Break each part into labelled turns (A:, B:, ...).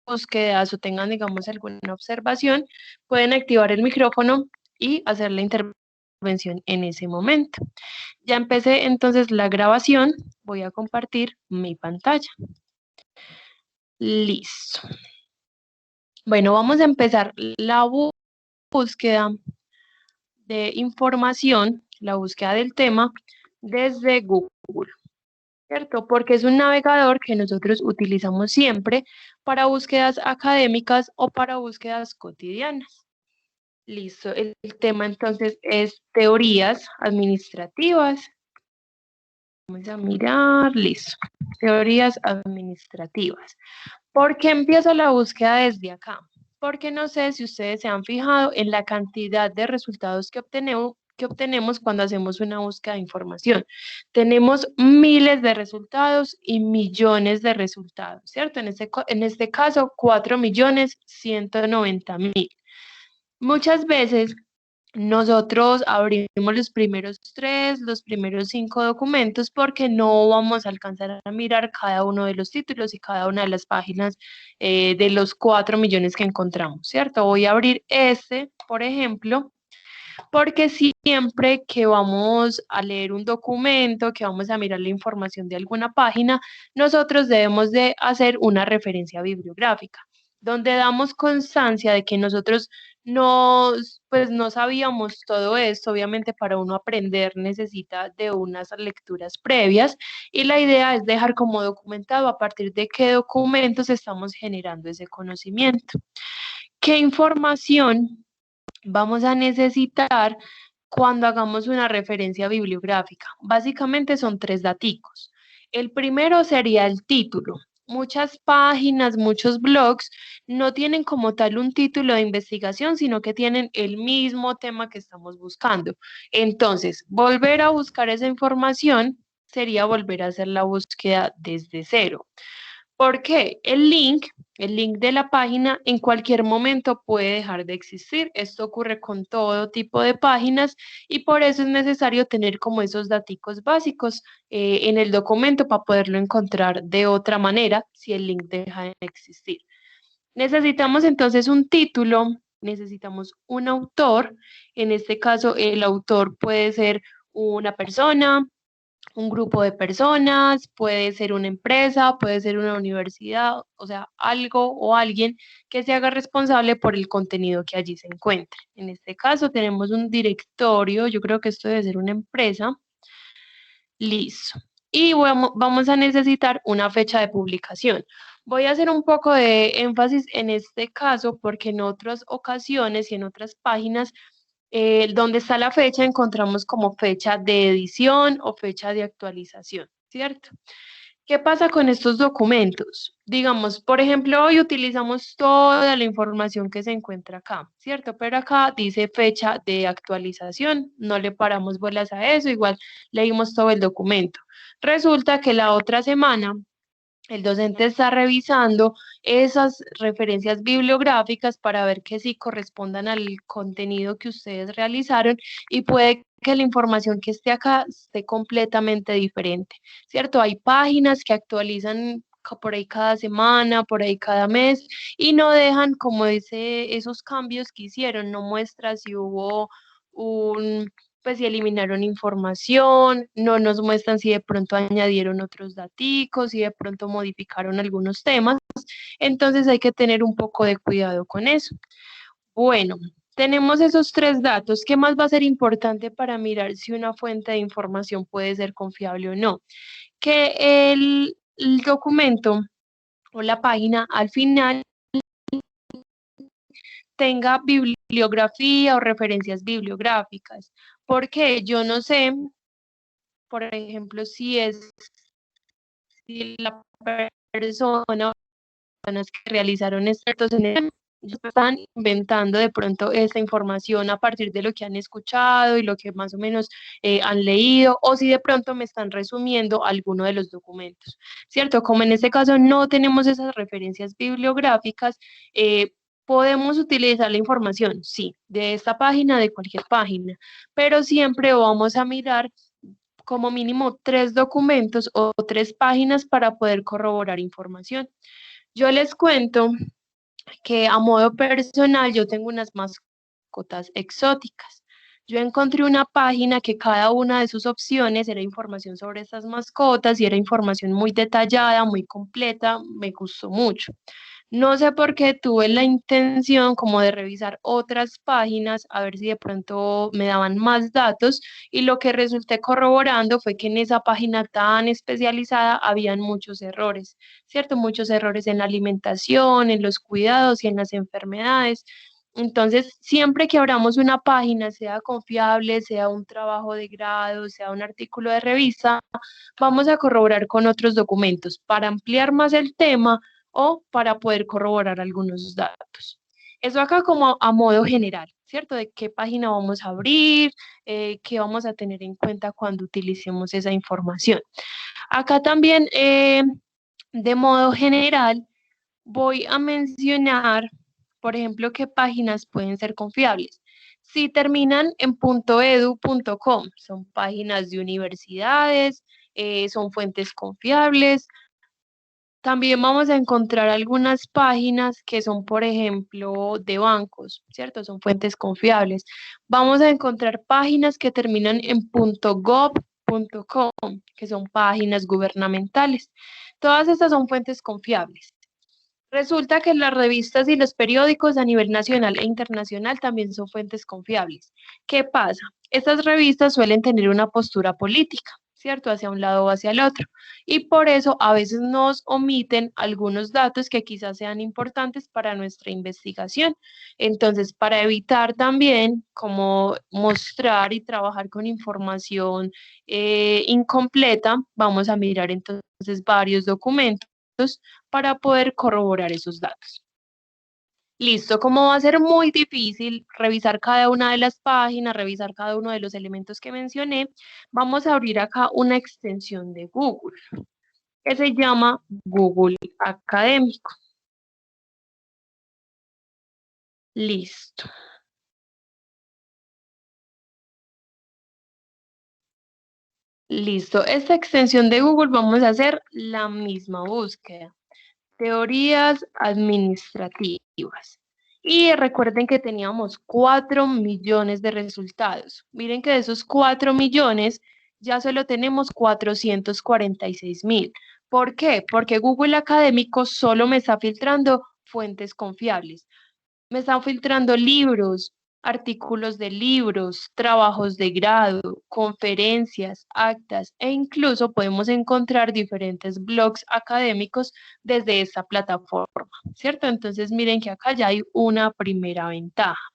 A: búsquedas o tengan, digamos, alguna observación, pueden activar el micrófono y hacer la intervención en ese momento. Ya empecé entonces la grabación, voy a compartir mi pantalla. Listo. Bueno, vamos a empezar la búsqueda de información, la búsqueda del tema desde Google, ¿cierto? Porque es un navegador que nosotros utilizamos siempre para búsquedas académicas o para búsquedas cotidianas. Listo, el tema entonces es teorías administrativas. Vamos a mirar, listo, teorías administrativas. ¿Por qué empiezo la búsqueda desde acá? Porque no sé si ustedes se han fijado en la cantidad de resultados que obtenemos cuando hacemos una búsqueda de información. Tenemos miles de resultados y millones de resultados, ¿cierto? En este caso, 4.190.000. Muchas veces nosotros abrimos los primeros 3, los primeros 5 documentos porque no vamos a alcanzar a mirar cada uno de los títulos y cada una de las páginas de los 4 millones que encontramos, ¿cierto? Voy a abrir este, por ejemplo, porque siempre que vamos a leer un documento, que vamos a mirar la información de alguna página, nosotros debemos de hacer una referencia bibliográfica, donde damos constancia de que nosotros pues no sabíamos todo esto. Obviamente para uno aprender necesita de unas lecturas previas y la idea es dejar como documentado a partir de qué documentos estamos generando ese conocimiento. ¿Qué información vamos a necesitar cuando hagamos una referencia bibliográfica? Básicamente son 3 daticos. El primero sería el título. Muchas páginas, muchos blogs no tienen como tal un título de investigación, sino que tienen el mismo tema que estamos buscando. Entonces, volver a buscar esa información sería volver a hacer la búsqueda desde cero. ¿Por qué? El link de la página en cualquier momento puede dejar de existir. Esto ocurre con todo tipo de páginas y por eso es necesario tener como esos daticos básicos en el documento para poderlo encontrar de otra manera si el link deja de existir. Necesitamos entonces un título, necesitamos un autor. En este caso, el autor puede ser una persona, un grupo de personas, puede ser una empresa, puede ser una universidad, o sea, algo o alguien que se haga responsable por el contenido que allí se encuentre. En este caso tenemos un directorio, yo creo que esto debe ser una empresa. Listo. Y vamos a necesitar una fecha de publicación. Voy a hacer un poco de énfasis en este caso porque en otras ocasiones y en otras páginas donde está la fecha encontramos como fecha de edición o fecha de actualización, ¿cierto? ¿Qué pasa con estos documentos? Digamos, por ejemplo, hoy utilizamos toda la información que se encuentra acá, ¿cierto? Pero acá dice fecha de actualización, no le paramos bolas a eso, igual leímos todo el documento. Resulta que la otra semana el docente está revisando esas referencias bibliográficas para ver que sí correspondan al contenido que ustedes realizaron y puede que la información que esté acá esté completamente diferente, ¿cierto? Hay páginas que actualizan por ahí cada semana, por ahí cada mes y no dejan, como dice, esos cambios que hicieron, no muestra si hubo un pues si eliminaron información, no nos muestran si de pronto añadieron otros daticos, si de pronto modificaron algunos temas, entonces hay que tener un poco de cuidado con eso. Bueno, tenemos esos 3 datos. ¿Qué más va a ser importante para mirar si una fuente de información puede ser confiable o no? Que el documento o la página al final tenga bibliografía o referencias bibliográficas, porque yo no sé, por ejemplo, si la persona o personas que realizaron estos están inventando de pronto esta información a partir de lo que han escuchado y lo que más o menos han leído, o si de pronto me están resumiendo alguno de los documentos, ¿cierto? Como en este caso no tenemos esas referencias bibliográficas, podemos utilizar la información, sí, de esta página, de cualquier página, pero siempre vamos a mirar como mínimo 3 documentos o 3 páginas para poder corroborar información. Yo les cuento que a modo personal yo tengo unas mascotas exóticas. Yo encontré una página que cada una de sus opciones era información sobre estas mascotas y era información muy detallada, muy completa, me gustó mucho. No sé por qué tuve la intención como de revisar otras páginas a ver si de pronto me daban más datos y lo que resulté corroborando fue que en esa página tan especializada habían muchos errores, ¿cierto? Muchos errores en la alimentación, en los cuidados y en las enfermedades. Entonces, siempre que abramos una página, sea confiable, sea un trabajo de grado, sea un artículo de revista, vamos a corroborar con otros documentos para ampliar más el tema o para poder corroborar algunos datos. Eso acá como a modo general, ¿cierto? De qué página vamos a abrir, qué vamos a tener en cuenta cuando utilicemos esa información. Acá también, de modo general, voy a mencionar, por ejemplo, qué páginas pueden ser confiables. Si terminan en .edu.com, son páginas de universidades, son fuentes confiables. También vamos a encontrar algunas páginas que son, por ejemplo, de bancos, ¿cierto? Son fuentes confiables. Vamos a encontrar páginas que terminan en .gov.com, que son páginas gubernamentales. Todas estas son fuentes confiables. Resulta que las revistas y los periódicos a nivel nacional e internacional también son fuentes confiables. ¿Qué pasa? Estas revistas suelen tener una postura política, ¿cierto? Hacia un lado o hacia el otro. Y por eso a veces nos omiten algunos datos que quizás sean importantes para nuestra investigación. Entonces, para evitar también como mostrar y trabajar con información incompleta, vamos a mirar entonces varios documentos para poder corroborar esos datos. Listo, como va a ser muy difícil revisar cada una de las páginas, revisar cada uno de los elementos que mencioné, vamos a abrir acá una extensión de Google que se llama Google Académico. Listo. Listo. Esta extensión de Google vamos a hacer la misma búsqueda. Teorías administrativas. Y recuerden que teníamos 4 millones de resultados. Miren que de esos 4 millones ya solo tenemos 446.000. ¿Por qué? Porque Google Académico solo me está filtrando fuentes confiables. Me están filtrando libros, artículos de libros, trabajos de grado, conferencias, actas e incluso podemos encontrar diferentes blogs académicos desde esta plataforma, ¿cierto? Entonces miren que acá ya hay una primera ventaja.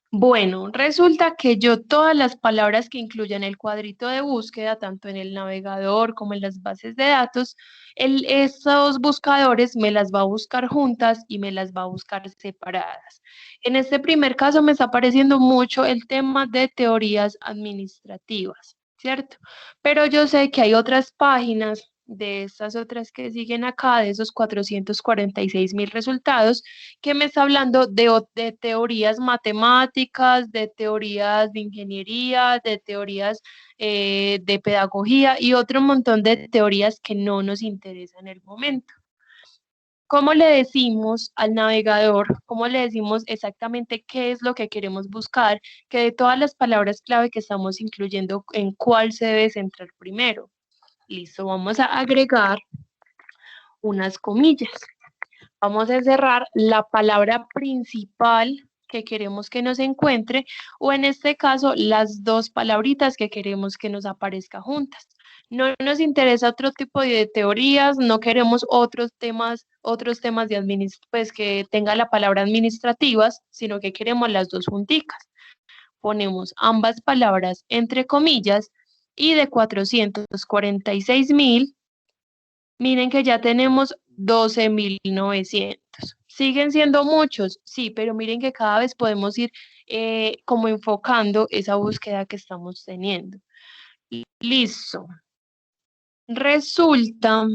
A: Bueno, resulta que yo todas las palabras que incluyan el cuadrito de búsqueda, tanto en el navegador como en las bases de datos, estos buscadores me las va a buscar juntas y me las va a buscar separadas. En este primer caso me está apareciendo mucho el tema de teorías administrativas, ¿cierto? Pero yo sé que hay otras páginas de estas otras que siguen acá, de esos 446.000 resultados, que me está hablando de teorías matemáticas, de teorías de ingeniería, de teorías de pedagogía y otro montón de teorías que no nos interesan en el momento. ¿Cómo le decimos al navegador? ¿Cómo le decimos exactamente qué es lo que queremos buscar? Que de todas las palabras clave que estamos incluyendo, ¿en cuál se debe centrar primero? Listo, vamos a agregar unas comillas. Vamos a cerrar la palabra principal que queremos que nos encuentre o en este caso las dos palabritas que queremos que nos aparezca juntas. No nos interesa otro tipo de teorías, no queremos otros temas de pues que tenga la palabra administrativas, sino que queremos las dos junticas. Ponemos ambas palabras entre comillas y de 446.000 miren que ya tenemos 12.900. ¿Siguen siendo muchos? Sí, pero miren que cada vez podemos ir como enfocando esa búsqueda que estamos teniendo. Listo. Resulta,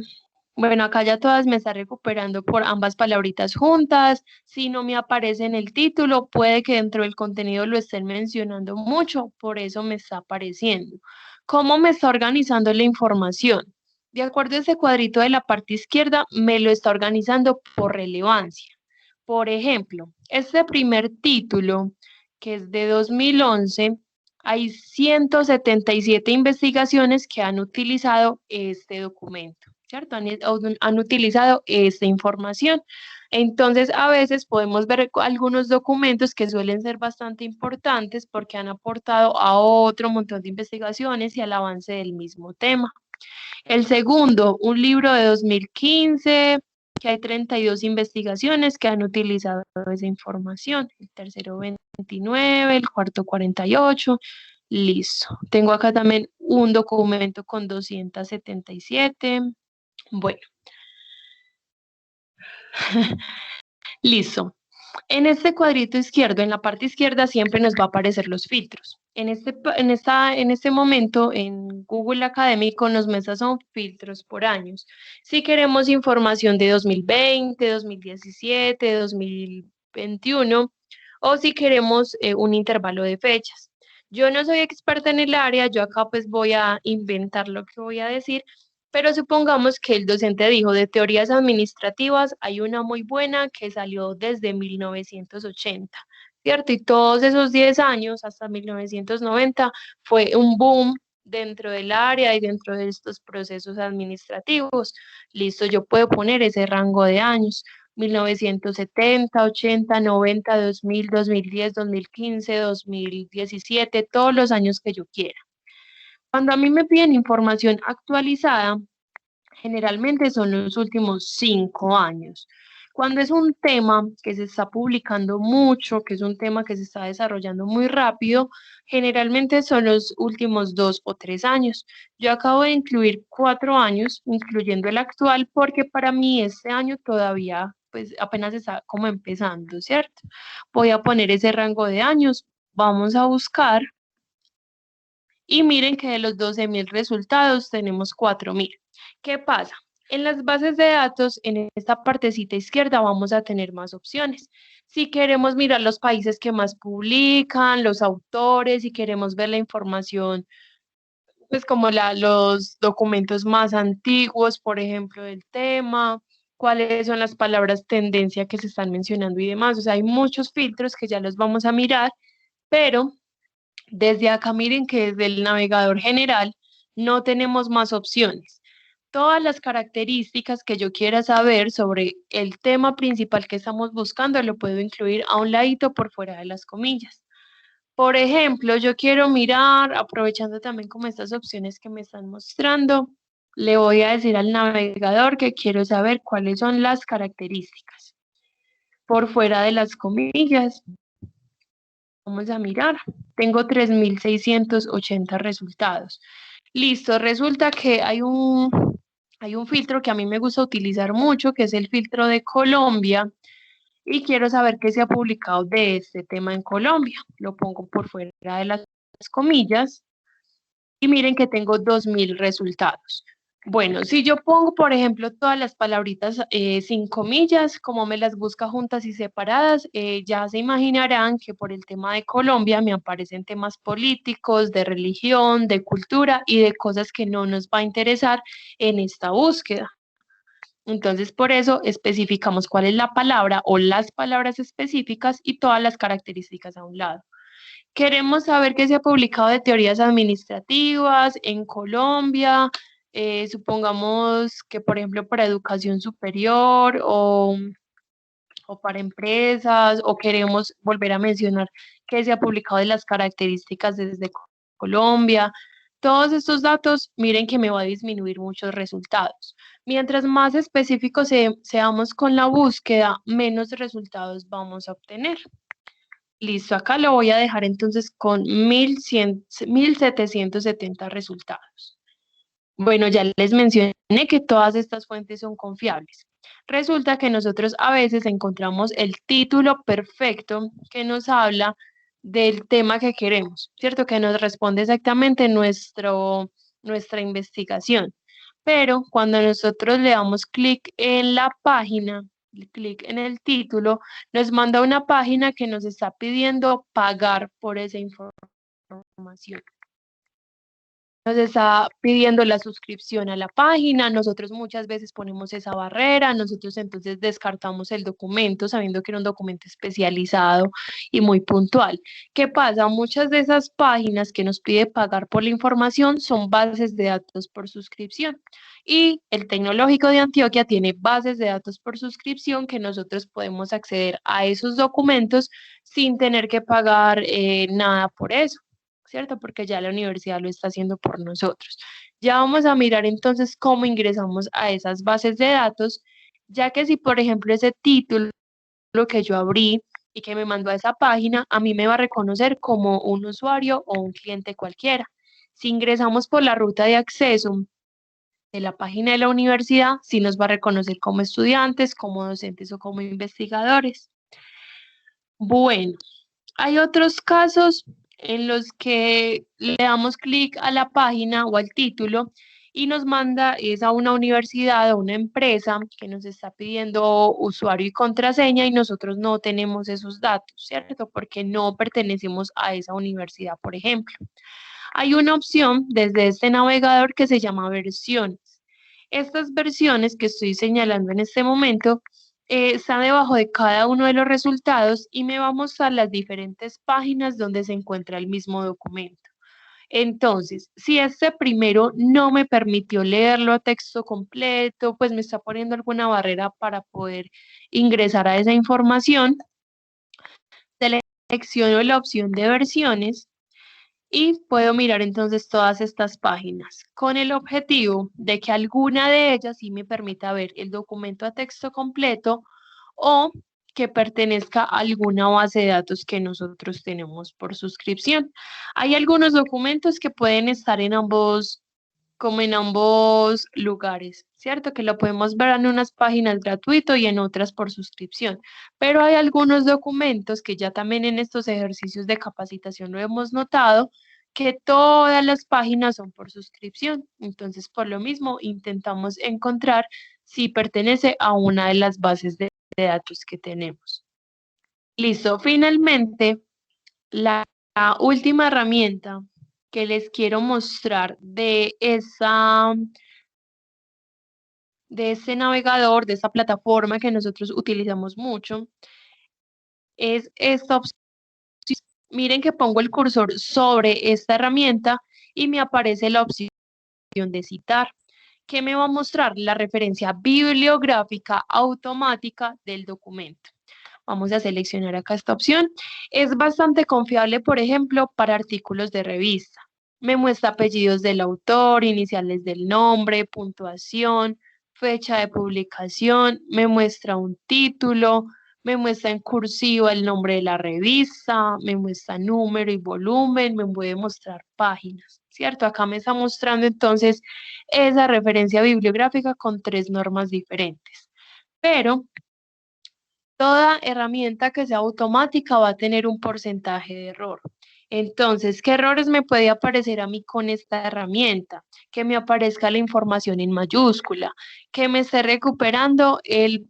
A: bueno, acá ya todas me está recuperando por ambas palabritas juntas. Si no me aparece en el título, puede que dentro del contenido lo estén mencionando mucho, por eso me está apareciendo. ¿Cómo me está organizando la información? De acuerdo a ese cuadrito de la parte izquierda, me lo está organizando por relevancia. Por ejemplo, este primer título, que es de 2011, hay 177 investigaciones que han utilizado este documento, ¿cierto? Han utilizado esta información. Entonces, a veces podemos ver algunos documentos que suelen ser bastante importantes porque han aportado a otro montón de investigaciones y al avance del mismo tema. El segundo, un libro de 2015, que hay 32 investigaciones que han utilizado esa información. El tercero, 29, el cuarto, 48. Listo. Tengo acá también un documento con 277. Bueno, listo. En este cuadrito izquierdo, en la parte izquierda, siempre nos va a aparecer los filtros. En este momento, en Google Académico, nos muestra son filtros por años. Si queremos información de 2020, 2017, 2021, o si queremos un intervalo de fechas. Yo no soy experta en el área, yo acá pues voy a inventar lo que voy a decir, pero supongamos que el docente dijo de teorías administrativas, hay una muy buena que salió desde 1980, ¿cierto? Y todos esos 10 años, hasta 1990, fue un boom dentro del área y dentro de estos procesos administrativos. Listo, yo puedo poner ese rango de años. 1970, 80, 90, 2000, 2010, 2015, 2017, todos los años que yo quiera. Cuando a mí me piden información actualizada, generalmente son los últimos 5 años. Cuando es un tema que se está publicando mucho, que es un tema que se está desarrollando muy rápido, generalmente son los últimos 2 o 3 años. Yo acabo de incluir 4 años, incluyendo el actual, porque para mí este año todavía, pues apenas está como empezando, ¿cierto? Voy a poner ese rango de años, vamos a buscar y miren que de los 12.000 resultados tenemos 4.000. ¿Qué pasa? En las bases de datos, en esta partecita izquierda, vamos a tener más opciones. Si queremos mirar los países que más publican, los autores, si queremos ver la información, pues como los documentos más antiguos, por ejemplo, del tema, cuáles son las palabras tendencia que se están mencionando y demás. O sea, hay muchos filtros que ya los vamos a mirar, pero desde acá miren que desde el navegador general no tenemos más opciones. Todas las características que yo quiera saber sobre el tema principal que estamos buscando lo puedo incluir a un ladito por fuera de las comillas. Por ejemplo, yo quiero mirar, aprovechando también como estas opciones que me están mostrando, le voy a decir al navegador que quiero saber cuáles son las características. Por fuera de las comillas, vamos a mirar. Tengo 3.680 resultados. Listo, resulta que hay un filtro que a mí me gusta utilizar mucho, que es el filtro de Colombia, y quiero saber qué se ha publicado de este tema en Colombia. Lo pongo por fuera de las comillas y miren que tengo 2.000 resultados. Bueno, si yo pongo, por ejemplo, todas las palabritas sin comillas, como me las busca juntas y separadas, ya se imaginarán que por el tema de Colombia me aparecen temas políticos, de religión, de cultura y de cosas que no nos va a interesar en esta búsqueda. Entonces, por eso especificamos cuál es la palabra o las palabras específicas y todas las características a un lado. Queremos saber qué se ha publicado de teorías administrativas en Colombia, supongamos que, por ejemplo, para educación superior o para empresas, o queremos volver a mencionar qué se ha publicado de las características desde Colombia. Todos estos datos, miren que me va a disminuir muchos resultados. Mientras más específicos seamos con la búsqueda, menos resultados vamos a obtener. Listo, acá lo voy a dejar entonces con 1.770 resultados. Bueno, ya les mencioné que todas estas fuentes son confiables. Resulta que nosotros a veces encontramos el título perfecto que nos habla del tema que queremos, ¿cierto? Que nos responde exactamente nuestra investigación. Pero cuando nosotros le damos clic en la página, clic en el título, nos manda una página que nos está pidiendo pagar por esa información. nos está pidiendo la suscripción a la página, nosotros muchas veces ponemos esa barrera, nosotros entonces descartamos el documento sabiendo que era un documento especializado y muy puntual. ¿Qué pasa? Muchas de esas páginas que nos pide pagar por la información son bases de datos por suscripción y el Tecnológico de Antioquia tiene bases de datos por suscripción que nosotros podemos acceder a esos documentos sin tener que pagar nada por eso. ¿Cierto? Porque ya la universidad lo está haciendo por nosotros. Ya vamos a mirar entonces cómo ingresamos a esas bases de datos, ya que si, por ejemplo, ese título que yo abrí y que me mandó a esa página, a mí me va a reconocer como un usuario o un cliente cualquiera. Si ingresamos por la ruta de acceso de la página de la universidad, sí nos va a reconocer como estudiantes, como docentes o como investigadores. Bueno, hay otros casos en los que le damos clic a la página o al título y nos manda es a una universidad o una empresa que nos está pidiendo usuario y contraseña y nosotros no tenemos esos datos, ¿cierto? Porque no pertenecemos a esa universidad, por ejemplo. Hay una opción desde este navegador que se llama versiones. Estas versiones que estoy señalando en este momento está debajo de cada uno de los resultados y me va a mostrar las diferentes páginas donde se encuentra el mismo documento. Entonces, si este primero no me permitió leerlo a texto completo, pues me está poniendo alguna barrera para poder ingresar a esa información, selecciono la opción de versiones y puedo mirar entonces todas estas páginas con el objetivo de que alguna de ellas sí me permita ver el documento a texto completo o que pertenezca a alguna base de datos que nosotros tenemos por suscripción. Hay algunos documentos que pueden estar en ambos, como en ambos lugares, ¿cierto? Que lo podemos ver en unas páginas gratuito y en otras por suscripción. Pero hay algunos documentos que ya también en estos ejercicios de capacitación lo hemos notado, que todas las páginas son por suscripción. Entonces, por lo mismo, intentamos encontrar si pertenece a una de las bases de datos que tenemos. Listo. Finalmente, la última herramienta que les quiero mostrar de ese navegador, de esa plataforma que nosotros utilizamos mucho, es esta opción. Miren que pongo el cursor sobre esta herramienta y me aparece la opción de citar, que me va a mostrar la referencia bibliográfica automática del documento. Vamos a seleccionar acá esta opción. Es bastante confiable, por ejemplo, para artículos de revista. Me muestra apellidos del autor, iniciales del nombre, puntuación, fecha de publicación, me muestra un título, me muestra en cursiva el nombre de la revista, me muestra número y volumen, me puede mostrar páginas, ¿cierto? Acá me está mostrando entonces esa referencia bibliográfica con 3 normas diferentes. Pero toda herramienta que sea automática va a tener un porcentaje de error. Entonces, ¿qué errores me puede aparecer a mí con esta herramienta? Que me aparezca la información en mayúscula, que me esté recuperando el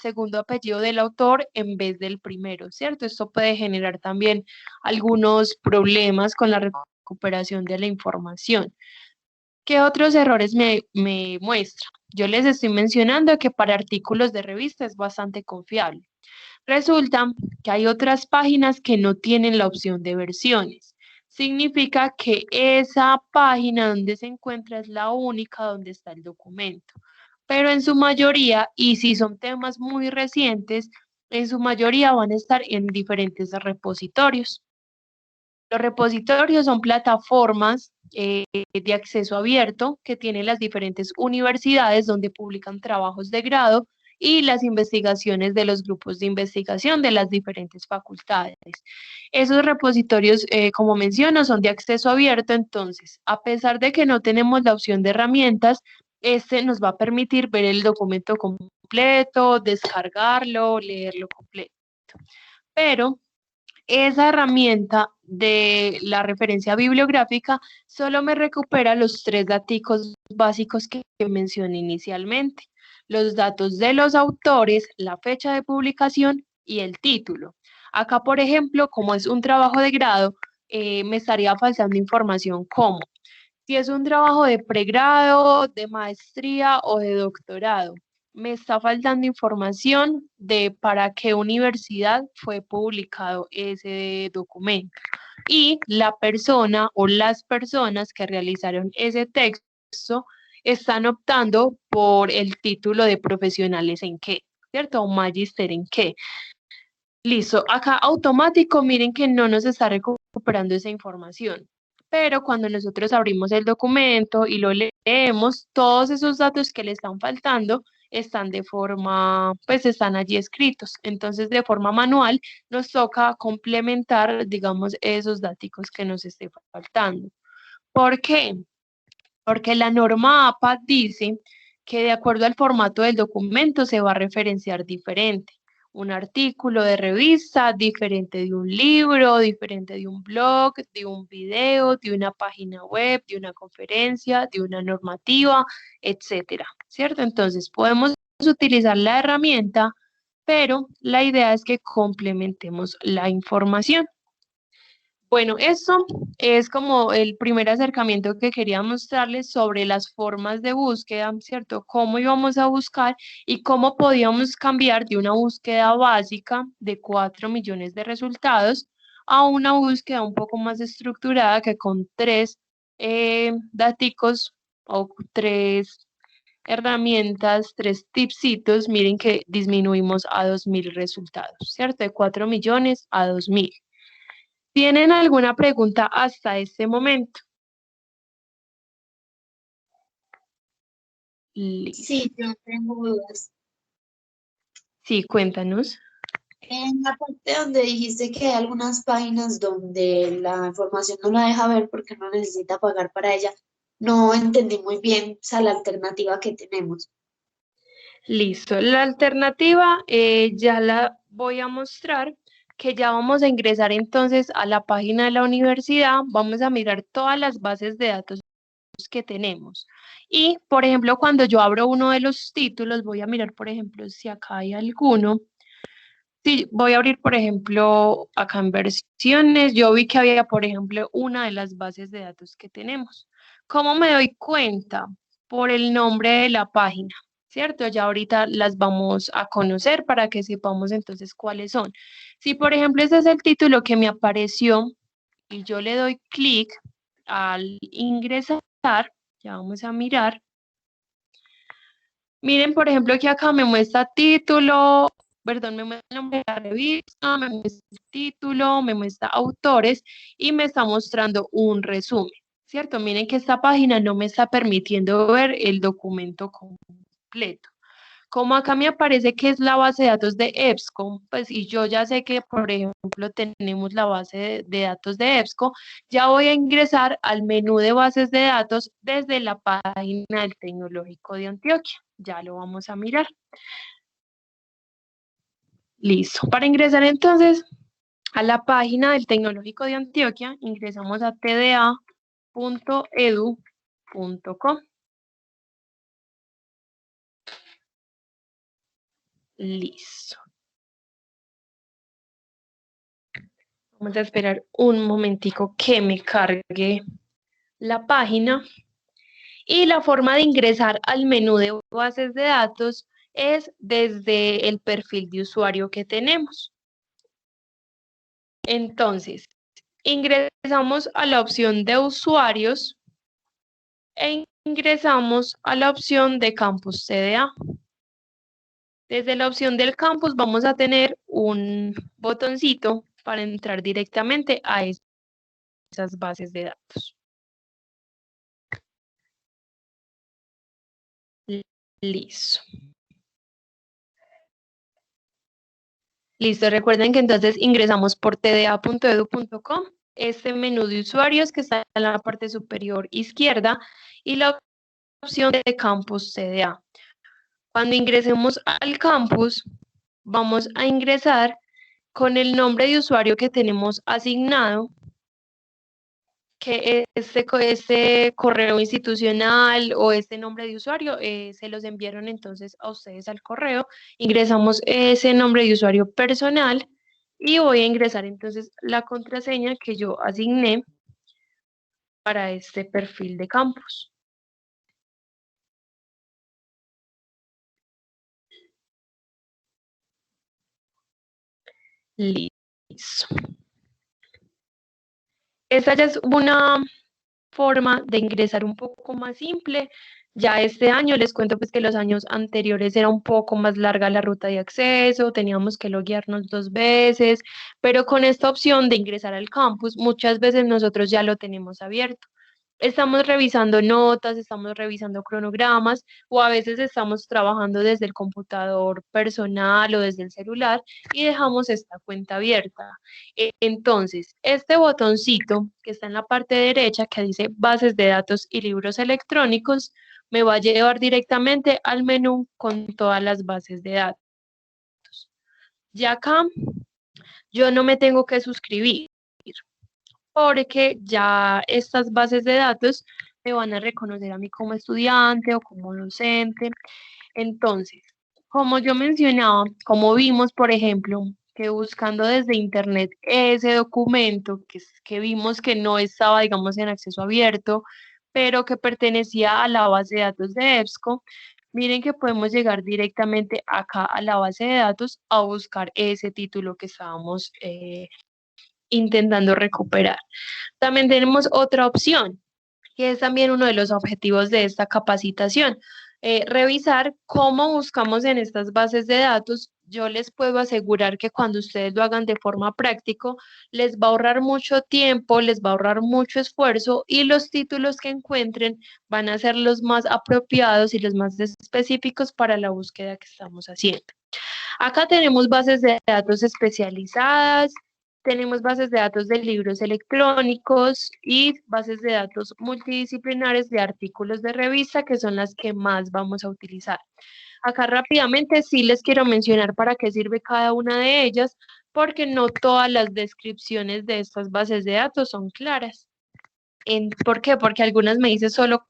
A: segundo apellido del autor en vez del primero, ¿cierto? Esto puede generar también algunos problemas con la recuperación de la información. ¿Qué otros errores me muestra? Yo les estoy mencionando que para artículos de revista es bastante confiable. Resulta que hay otras páginas que no tienen la opción de versiones. Significa que esa página donde se encuentra es la única donde está el documento. Pero en su mayoría, y si son temas muy recientes, en su mayoría van a estar en diferentes repositorios. Los repositorios son plataformas de acceso abierto que tienen las diferentes universidades donde publican trabajos de grado y las investigaciones de los grupos de investigación de las diferentes facultades. Esos repositorios, como menciono, son de acceso abierto, entonces, a pesar de que no tenemos la opción de herramientas, este nos va a permitir ver el documento completo, descargarlo, leerlo completo. Pero esa herramienta de la referencia bibliográfica solo me recupera los 3 datos básicos que mencioné inicialmente, los datos de los autores, la fecha de publicación y el título. Acá, por ejemplo, como es un trabajo de grado, me estaría faltando información como si es un trabajo de pregrado, de maestría o de doctorado. Me está faltando información de para qué universidad fue publicado ese documento. Y la persona o las personas que realizaron ese texto están optando por el título de profesionales en qué, ¿cierto? O magíster en qué. Listo, acá automático, miren que no nos está recuperando esa información. Pero cuando nosotros abrimos el documento y lo leemos, todos esos datos que le están faltando están de forma, pues están allí escritos. Entonces, de forma manual, nos toca complementar, digamos, esos datos que nos esté faltando. ¿Por qué? Porque la norma APA dice que de acuerdo al formato del documento se va a referenciar diferente. Un artículo de revista, diferente de un libro, diferente de un blog, de un video, de una página web, de una conferencia, de una normativa, etcétera, ¿cierto? Entonces podemos utilizar la herramienta, pero la idea es que complementemos la información. Bueno, eso es como el primer acercamiento que quería mostrarles sobre las formas de búsqueda, ¿cierto? Cómo íbamos a buscar y cómo podíamos cambiar de una búsqueda básica de 4 millones de resultados a una búsqueda un poco más estructurada que con 3 daticos o 3 herramientas, 3 tipsitos, miren que disminuimos a 2.000 resultados, ¿cierto? De 4 millones a 2.000. ¿Tienen alguna pregunta hasta este momento? Listo.
B: Sí, yo tengo dudas.
A: Sí, cuéntanos.
B: En la parte donde dijiste que hay algunas páginas donde la información no la deja ver porque no necesita pagar para ella, no entendí muy bien, o sea, la alternativa que tenemos.
A: Listo. La alternativa ya la voy a mostrar, que ya vamos a ingresar entonces a la página de la universidad. Vamos a mirar todas las bases de datos que tenemos. Y, por ejemplo, cuando yo abro uno de los títulos, voy a mirar, por ejemplo, si acá hay alguno. Sí, voy a abrir, por ejemplo, acá en versiones, yo vi que había, por ejemplo, una de las bases de datos que tenemos. ¿Cómo me doy cuenta? Por el nombre de la página, ¿cierto? Ya ahorita las vamos a conocer para que sepamos entonces cuáles son. Si, por ejemplo, ese es el título que me apareció y yo le doy clic al ingresar, ya vamos a mirar. Miren, por ejemplo, que acá me muestra título, perdón, me muestra el nombre de la revista, me muestra el título, me muestra autores y me está mostrando un resumen, ¿cierto? Miren que esta página no me está permitiendo ver el documento completo. Como acá me aparece que es la base de datos de EBSCO, pues y yo ya sé que, por ejemplo, tenemos la base de datos de EBSCO, ya voy a ingresar al menú de bases de datos desde la página del Tecnológico de Antioquia. Ya lo vamos a mirar. Listo. Para ingresar entonces a la página del Tecnológico de Antioquia, ingresamos a tda.edu.co. Listo. Vamos a esperar un momentico que me cargue la página. Y la forma de ingresar al menú de bases de datos es desde el perfil de usuario que tenemos. Entonces, ingresamos a la opción de usuarios e ingresamos a la opción de campus CDA. Desde la opción del campus vamos a tener un botoncito para entrar directamente a esas bases de datos. Listo. Listo, recuerden que entonces ingresamos por tda.edu.com, este menú de usuarios que está en la parte superior izquierda y la opción de campus CDA. Cuando ingresemos al campus, vamos a ingresar con el nombre de usuario que tenemos asignado, que este correo institucional o este nombre de usuario se los enviaron entonces a ustedes al correo. Ingresamos ese nombre de usuario personal y voy a ingresar entonces la contraseña que yo asigné para este perfil de campus. Listo. Esta ya es una forma de ingresar un poco más simple. Ya este año les cuento pues que los años anteriores era un poco más larga la ruta de acceso, teníamos que loguearnos 2 veces, pero con esta opción de ingresar al campus, muchas veces nosotros ya lo tenemos abierto. Estamos revisando notas, estamos revisando cronogramas o a veces estamos trabajando desde el computador personal o desde el celular y dejamos esta cuenta abierta. Entonces, este botoncito que está en la parte derecha que dice bases de datos y libros electrónicos me va a llevar directamente al menú con todas las bases de datos. Ya acá yo no me tengo que suscribir porque ya estas bases de datos me van a reconocer a mí como estudiante o como docente. Entonces, como yo mencionaba, como vimos, por ejemplo, que buscando desde internet ese documento que vimos que no estaba, digamos, en acceso abierto, pero que pertenecía a la base de datos de EBSCO, miren que podemos llegar directamente acá a la base de datos a buscar ese título que estábamos intentando recuperar. También tenemos otra opción, que es también uno de los objetivos de esta capacitación, revisar cómo buscamos en estas bases de datos. Yo les puedo asegurar que cuando ustedes lo hagan de forma práctica, les va a ahorrar mucho tiempo, les va a ahorrar mucho esfuerzo y los títulos que encuentren van a ser los más apropiados y los más específicos para la búsqueda que estamos haciendo. Acá tenemos bases de datos especializadas, tenemos bases de datos de libros electrónicos y bases de datos multidisciplinares de artículos de revista, que son las que más vamos a utilizar. Acá rápidamente sí les quiero mencionar para qué sirve cada una de ellas, porque no todas las descripciones de estas bases de datos son claras. ¿Por qué? Porque algunas me dice solo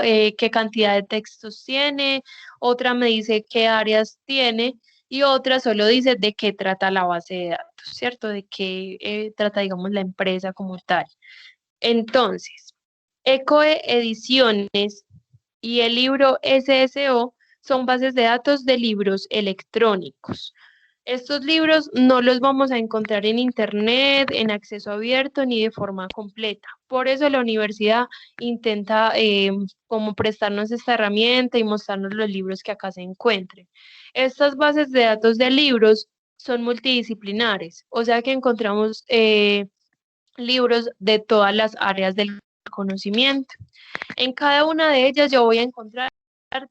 A: qué cantidad de textos tiene, otra me dice qué áreas tiene y otra solo dice de qué trata la base de datos, ¿cierto? De qué trata, digamos, la empresa como tal. Entonces, ECOE Ediciones y el libro SSO son bases de datos de libros electrónicos. Estos libros no los vamos a encontrar en internet, en acceso abierto ni de forma completa. Por eso la universidad intenta como prestarnos esta herramienta y mostrarnos los libros que acá se encuentren. Estas bases de datos de libros son multidisciplinares, o sea que encontramos libros de todas las áreas del conocimiento. En cada una de ellas yo voy a encontrar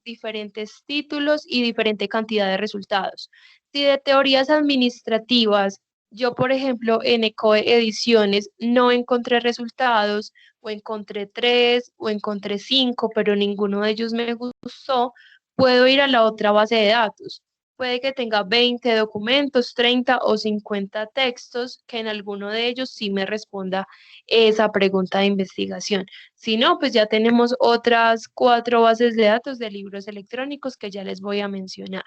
A: diferentes títulos y diferente cantidad de resultados. Si de teorías administrativas, yo por ejemplo en ECOE Ediciones no encontré resultados o encontré 3 o encontré 5, pero ninguno de ellos me gustó, puedo ir a la otra base de datos. Puede que tenga 20 documentos, 30 o 50 textos, que en alguno de ellos sí me responda esa pregunta de investigación. Si no, pues ya tenemos otras 4 bases de datos de libros electrónicos que ya les voy a mencionar.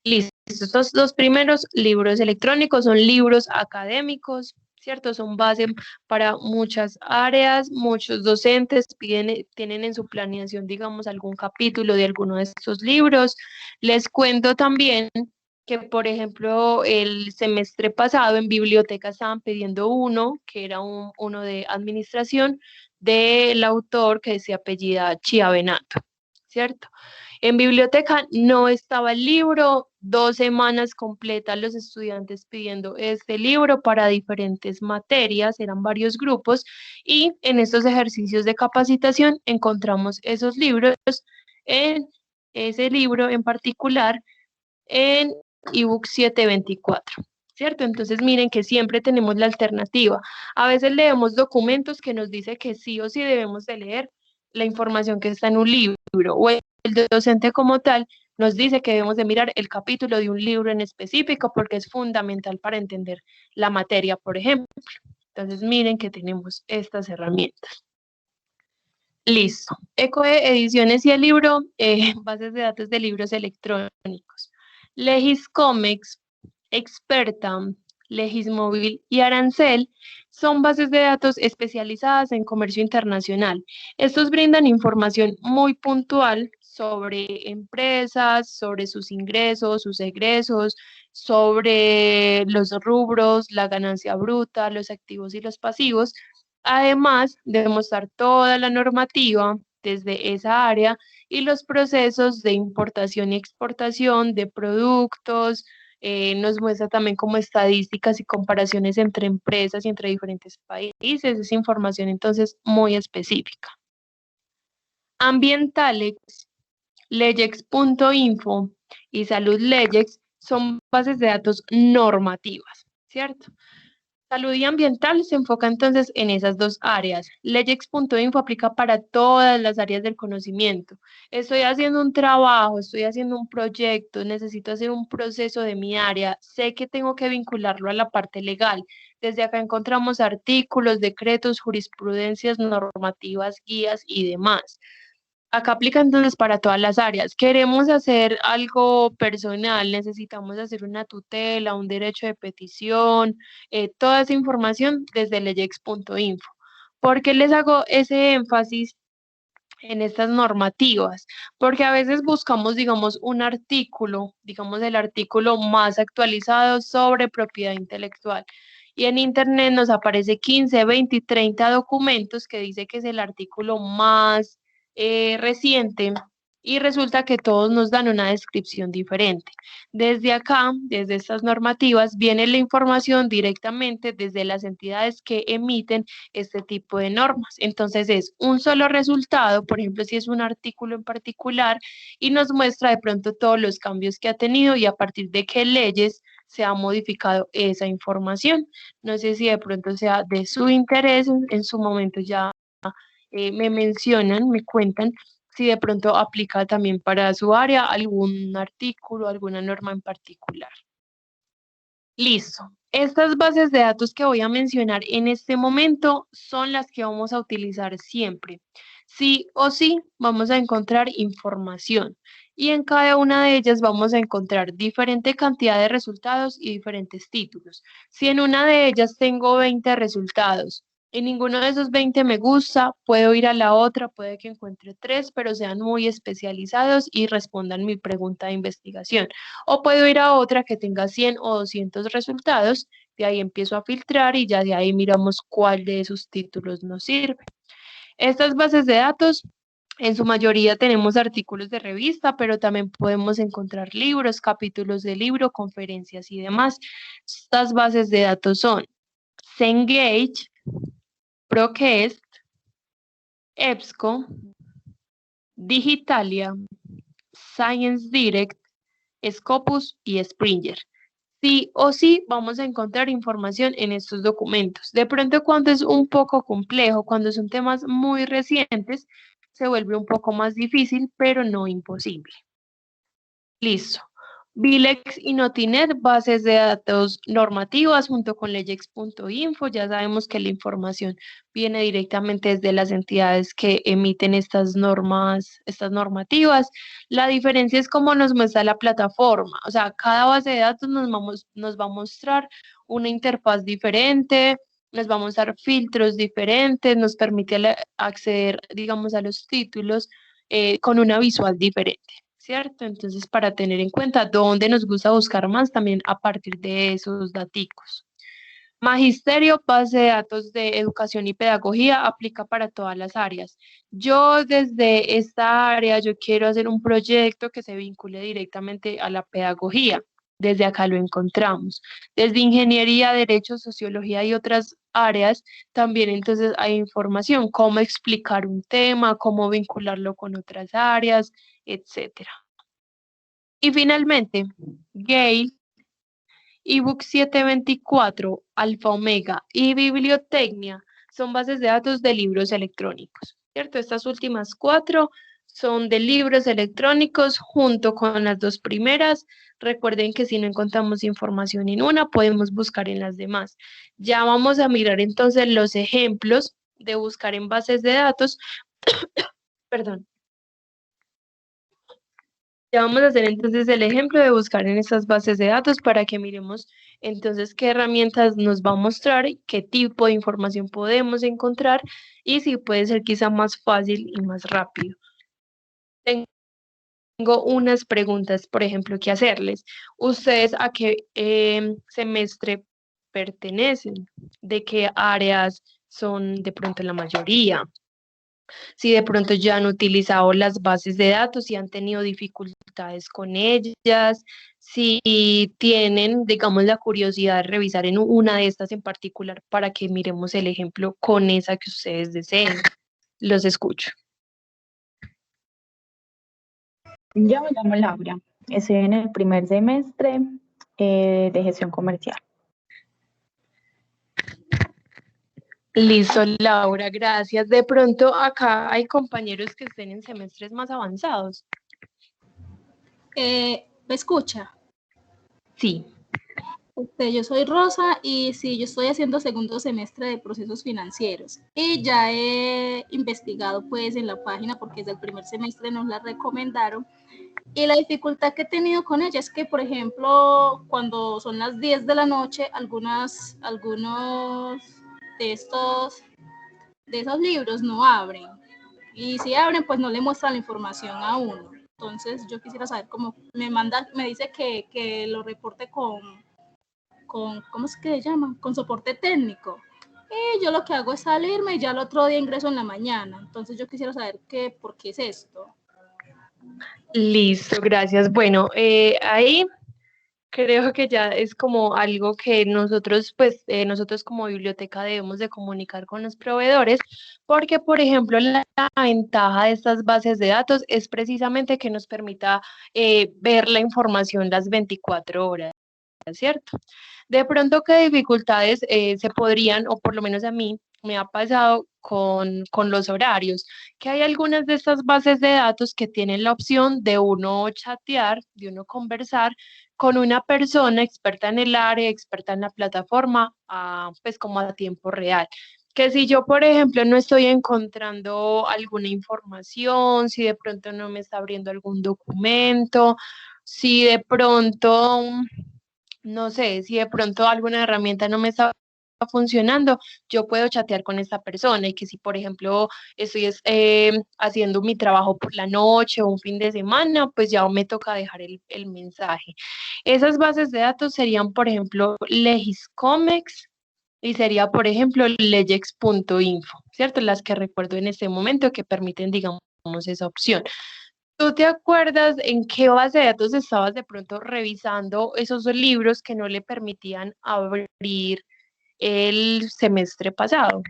A: Listo, estos dos primeros libros electrónicos son libros académicos, ¿cierto? Son base para muchas áreas, muchos docentes tienen en su planeación, digamos, algún capítulo de alguno de estos libros. Les cuento también que, por ejemplo, el semestre pasado en biblioteca estaban pidiendo uno, que era uno de administración, del autor que se apellida Chiavenato, ¿cierto? En biblioteca no estaba el libro, 2 semanas completas los estudiantes pidiendo este libro para diferentes materias, eran varios grupos, y en estos ejercicios de capacitación encontramos esos libros, en ese libro en particular, en ebook 724. ¿Cierto? Entonces miren que siempre tenemos la alternativa. A veces leemos documentos que nos dice que sí o sí debemos de leer la información que está en un libro, o el docente como tal nos dice que debemos de mirar el capítulo de un libro en específico porque es fundamental para entender la materia, por ejemplo. Entonces miren que tenemos estas herramientas. Listo. ECOE Ediciones y el libro, bases de datos de libros electrónicos. Legiscomex Experta, Legismóvil y Arancel son bases de datos especializadas en comercio internacional. Estos brindan información muy puntual sobre empresas, sobre sus ingresos, sus egresos, sobre los rubros, la ganancia bruta, los activos y los pasivos, además de mostrar toda la normativa desde esa área y los procesos de importación y exportación de productos. Nos muestra también como estadísticas y comparaciones entre empresas y entre diferentes países. Es información entonces muy específica. Ambientalex, Leyex.info y Salud Leyex son bases de datos normativas, ¿cierto? Salud y ambiental se enfoca entonces en esas dos áreas. Leyex.info aplica para todas las áreas del conocimiento. Estoy haciendo un trabajo, estoy haciendo un proyecto, necesito hacer un proceso de mi área, sé que tengo que vincularlo a la parte legal. Desde acá encontramos artículos, decretos, jurisprudencias, normativas, guías y demás. Acá aplica entonces para todas las áreas. Queremos hacer algo personal, necesitamos hacer una tutela, un derecho de petición, toda esa información desde leyex.info. ¿Por qué les hago ese énfasis en estas normativas? Porque a veces buscamos, digamos, un artículo, digamos el artículo más actualizado sobre propiedad intelectual. Y en internet nos aparece 15, 20 y 30 documentos que dice que es el artículo más reciente y resulta que todos nos dan una descripción diferente. Desde acá, desde estas normativas, viene la información directamente desde las entidades que emiten este tipo de normas. Entonces es un solo resultado, por ejemplo, si es un artículo en particular y nos muestra de pronto todos los cambios que ha tenido y a partir de qué leyes se ha modificado esa información. No sé si de pronto sea de su interés, en su momento ya me mencionan, me cuentan si de pronto aplica también para su área algún artículo, alguna norma en particular. Listo. Estas bases de datos que voy a mencionar en este momento son las que vamos a utilizar siempre. Sí o sí vamos a encontrar información y en cada una de ellas vamos a encontrar diferente cantidad de resultados y diferentes títulos. Si en una de ellas tengo 20 resultados y ninguno de esos 20 me gusta, puedo ir a la otra, puede que encuentre 3, pero sean muy especializados y respondan mi pregunta de investigación. O puedo ir a otra que tenga 100 o 200 resultados, de ahí empiezo a filtrar y ya de ahí miramos cuál de esos títulos nos sirve. Estas bases de datos, en su mayoría tenemos artículos de revista, pero también podemos encontrar libros, capítulos de libro, conferencias y demás. Estas bases de datos son Cengage, Procast, EBSCO, Digitalia, Science Direct, Scopus y Springer. Sí o sí vamos a encontrar información en estos documentos. De pronto cuando es un poco complejo, cuando son temas muy recientes, se vuelve un poco más difícil, pero no imposible. Listo. Vilex y Notinet, bases de datos normativas junto con leyex.info. Ya sabemos que la información viene directamente desde las entidades que emiten estas normas, estas normativas. La diferencia es cómo nos muestra la plataforma. O sea, cada base de datos nos va a mostrar una interfaz diferente, nos va a mostrar filtros diferentes, nos permite acceder, digamos, a los títulos con una visual diferente. ¿Cierto? Entonces, para tener en cuenta dónde nos gusta buscar más también a partir de esos daticos. Magisterio, base de datos de educación y pedagogía, aplica para todas las áreas. Yo desde esta área, yo quiero hacer un proyecto que se vincule directamente a la pedagogía. Desde acá lo encontramos. Desde ingeniería, derecho, sociología y otras áreas, también entonces hay información, cómo explicar un tema, cómo vincularlo con otras áreas, etcétera. Y finalmente, Gale, ebook 724, Alfa Omega y Bibliotecnia son bases de datos de libros electrónicos, ¿cierto? Estas últimas 4 son de libros electrónicos junto con las 2 primeras. Recuerden que si no encontramos información en una, podemos buscar en las demás. Ya vamos a mirar entonces los ejemplos de buscar en bases de datos. Perdón. Ya vamos a hacer entonces el ejemplo de buscar en estas bases de datos para que miremos entonces qué herramientas nos va a mostrar, qué tipo de información podemos encontrar y si puede ser quizá más fácil y más rápido. Tengo unas preguntas, por ejemplo, que hacerles. ¿Ustedes a qué semestre pertenecen? ¿De qué áreas son de pronto la mayoría? Si de pronto ya han utilizado las bases de datos, si han tenido dificultades con ellas, si tienen, digamos, la curiosidad de revisar en una de estas en particular para que miremos el ejemplo con esa que ustedes deseen. Los escucho.
C: Yo me llamo Laura, estoy en el primer semestre de gestión comercial.
A: Listo, Laura, gracias. De pronto acá hay compañeros que estén en semestres más avanzados.
D: ¿Me escucha?
A: Sí.
D: Yo soy Rosa y sí, yo estoy haciendo segundo semestre de procesos financieros y ya he investigado pues en la página porque desde el primer semestre nos la recomendaron y la dificultad que he tenido con ella es que, por ejemplo, cuando son las 10 de la noche, algunos de esos libros no abren y si abren pues no le muestran la información a uno. Entonces yo quisiera saber cómo me dice que lo reporte con ¿cómo es que se llama? Con soporte técnico. Y yo lo que hago es salirme y ya el otro día ingreso en la mañana. Entonces yo quisiera saber por qué es esto.
A: Listo, gracias. Bueno, ahí creo que ya es como algo que nosotros, pues, nosotros como biblioteca debemos de comunicar con los proveedores, porque, por ejemplo, la ventaja de estas bases de datos es precisamente que nos permita ver la información las 24 horas, ¿cierto? De pronto, ¿qué dificultades se podrían, o por lo menos a mí, me ha pasado con los horarios? Que hay algunas de estas bases de datos que tienen la opción de uno chatear, de uno conversar con una persona experta en el área, experta en la plataforma, pues como a tiempo real. Que si yo, por ejemplo, no estoy encontrando alguna información, si de pronto no me está abriendo algún documento, si de pronto no sé, si de pronto alguna herramienta no me está funcionando, yo puedo chatear con esta persona y que si, por ejemplo, estoy haciendo mi trabajo por la noche o un fin de semana, pues ya me toca dejar el mensaje. Esas bases de datos serían, por ejemplo, Legiscomex y sería, por ejemplo, legex.info, ¿cierto? Las que recuerdo en este momento que permiten, digamos, esa opción. ¿Tú te acuerdas en qué base de datos estabas de pronto revisando esos libros que no le permitían abrir el semestre pasado?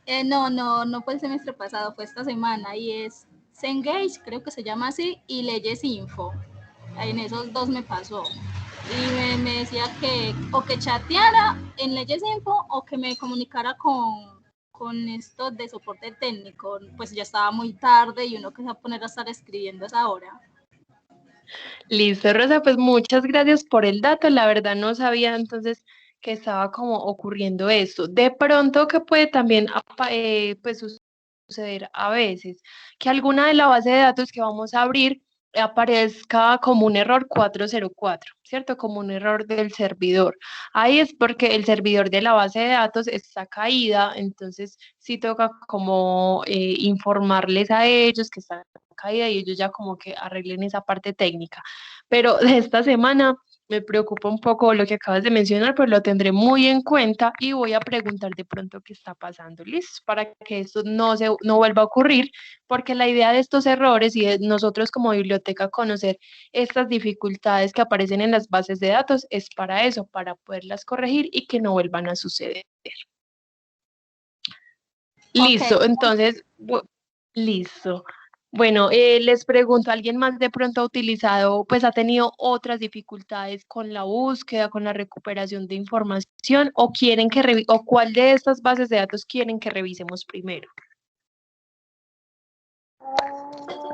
D: No fue el semestre pasado, fue esta semana y es Cengage, creo que se llama así, y Leyes Info. En esos dos me pasó. Y me decía que o que chateara en Leyes Info o que me comunicara con esto de soporte técnico. Pues ya estaba muy tarde y uno que se va a poner a estar escribiendo a esa hora.
A: Listo, Rosa, pues muchas gracias por el dato. La verdad no sabía entonces que estaba como ocurriendo esto. De pronto que puede también pues suceder a veces que alguna de la base de datos que vamos a abrir aparezca como un error 404, ¿cierto? Como un error del servidor. Ahí es porque el servidor de la base de datos está caída, entonces sí toca como informarles a ellos que está caída y ellos ya como que arreglen esa parte técnica. Pero de esta semana me preocupa un poco lo que acabas de mencionar, pero lo tendré muy en cuenta y voy a preguntar de pronto qué está pasando, ¿listo? Para que esto no vuelva a ocurrir, porque la idea de estos errores y de nosotros como biblioteca conocer estas dificultades que aparecen en las bases de datos es para eso, para poderlas corregir y que no vuelvan a suceder. Listo,
D: Okay.
A: entonces, listo. Bueno, les pregunto, ¿alguien más de pronto ha utilizado, pues ha tenido otras dificultades con la búsqueda, con la recuperación de información o quieren que o cuál de estas bases de datos quieren que revisemos primero?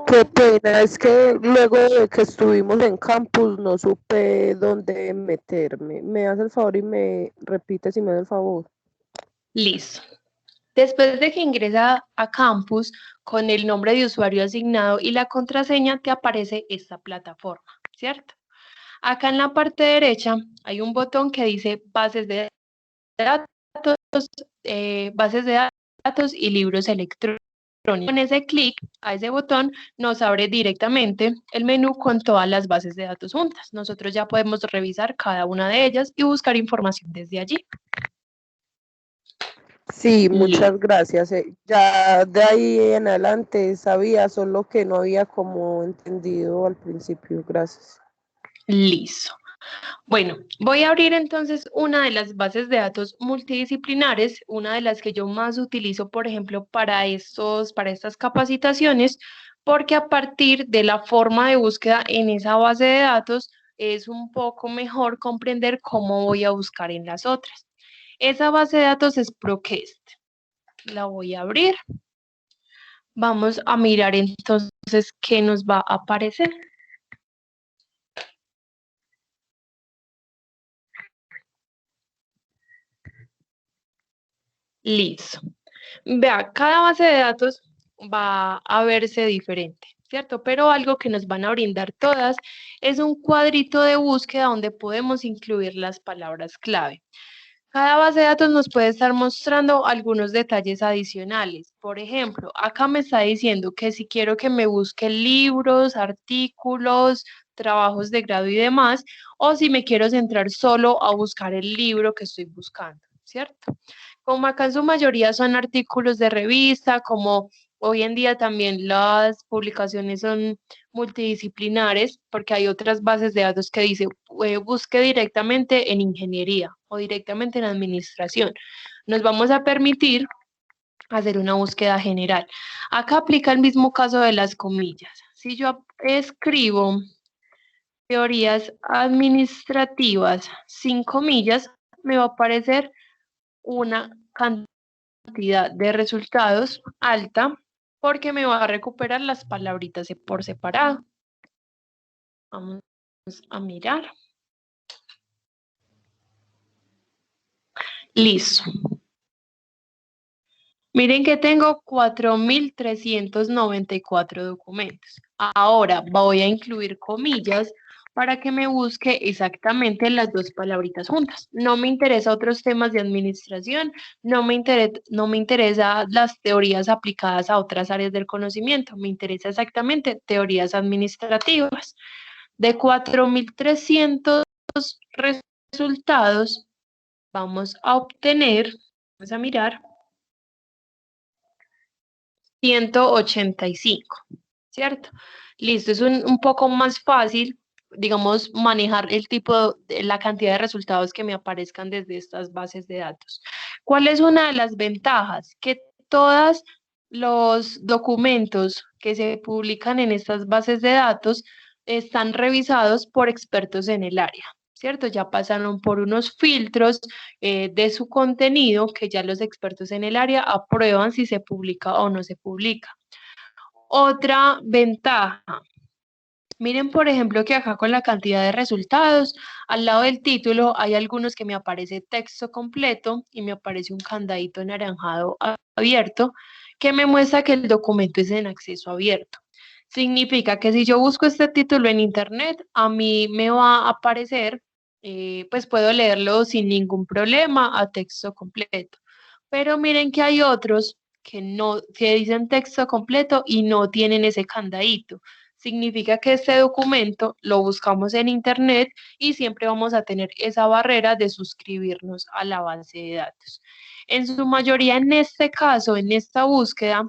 E: Qué pena, es que luego de que estuvimos en campus no supe dónde meterme. ¿Me hace el favor y me repite si me hace el favor?
A: Listo. Después de que ingresa a Campus con el nombre de usuario asignado y la contraseña, te aparece esta plataforma, ¿cierto? Acá en la parte derecha hay un botón que dice bases de datos, bases de datos y libros electrónicos. Con ese clic a ese botón nos abre directamente el menú con todas las bases de datos juntas. Nosotros ya podemos revisar cada una de ellas y buscar información desde allí.
E: Sí, muchas gracias. Ya de ahí en adelante sabía, solo que no había como entendido al principio. Gracias.
A: Listo. Bueno, voy a abrir entonces una de las bases de datos multidisciplinares, una de las que yo más utilizo, por ejemplo, para estas capacitaciones, porque a partir de la forma de búsqueda en esa base de datos es un poco mejor comprender cómo voy a buscar en las otras. Esa base de datos es Procast. La voy a abrir. Vamos a mirar entonces qué nos va a aparecer. Listo. Vea, cada base de datos va a verse diferente, ¿cierto? Pero algo que nos van a brindar todas es un cuadrito de búsqueda donde podemos incluir las palabras clave. Cada base de datos nos puede estar mostrando algunos detalles adicionales. Por ejemplo, acá me está diciendo que si quiero que me busque libros, artículos, trabajos de grado y demás, o si me quiero centrar solo a buscar el libro que estoy buscando, ¿cierto? Como acá en su mayoría son artículos de revista, como hoy en día también las publicaciones son multidisciplinares, porque hay otras bases de datos que dice busque directamente en ingeniería o directamente en administración. Nos vamos a permitir hacer una búsqueda general. Acá aplica el mismo caso de las comillas. Si yo escribo teorías administrativas sin comillas, me va a aparecer una cantidad de resultados alta porque me va a recuperar las palabritas por separado. Vamos a mirar. Listo. Miren que tengo 4.394 documentos. Ahora voy a incluir comillas para que me busque exactamente las dos palabritas juntas. No me interesa otros temas de administración, no me interesa las teorías aplicadas a otras áreas del conocimiento, me interesa exactamente teorías administrativas. De 4.300 resultados, vamos a obtener, vamos a mirar, 185, ¿cierto? Listo, es un poco más fácil, digamos, manejar la cantidad de resultados que me aparezcan desde estas bases de datos. ¿Cuál es una de las ventajas? Que todos los documentos que se publican en estas bases de datos están revisados por expertos en el área, ¿cierto? Ya pasaron por unos filtros de su contenido que ya los expertos en el área aprueban si se publica o no se publica. Otra ventaja. Miren, por ejemplo, que acá con la cantidad de resultados, al lado del título hay algunos que me aparece texto completo y me aparece un candadito anaranjado abierto que me muestra que el documento es en acceso abierto. Significa que si yo busco este título en internet, a mí me va a aparecer, pues puedo leerlo sin ningún problema a texto completo. Pero miren que hay otros que dicen texto completo y no tienen ese candadito. Significa que este documento lo buscamos en internet y siempre vamos a tener esa barrera de suscribirnos a la base de datos. En su mayoría, en este caso, en esta búsqueda,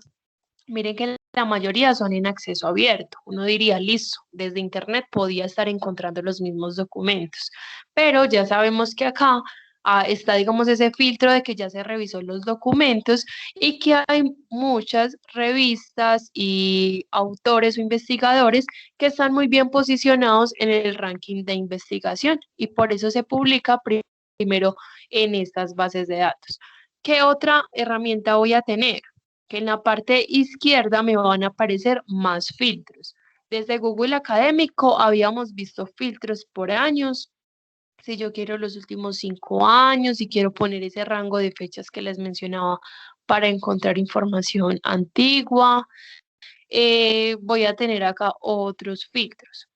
A: miren que la mayoría son en acceso abierto. Uno diría, listo, desde internet podía estar encontrando los mismos documentos, pero ya sabemos que acá está, digamos, ese filtro de que ya se revisó los documentos y que hay muchas revistas y autores o investigadores que están muy bien posicionados en el ranking de investigación y por eso se publica primero en estas bases de datos. ¿Qué otra herramienta voy a tener? Que en la parte izquierda me van a aparecer más filtros. Desde Google Académico habíamos visto filtros por años. Si yo quiero los últimos 5 años y quiero poner ese rango de fechas que les mencionaba para encontrar información antigua. Voy a tener acá otros filtros.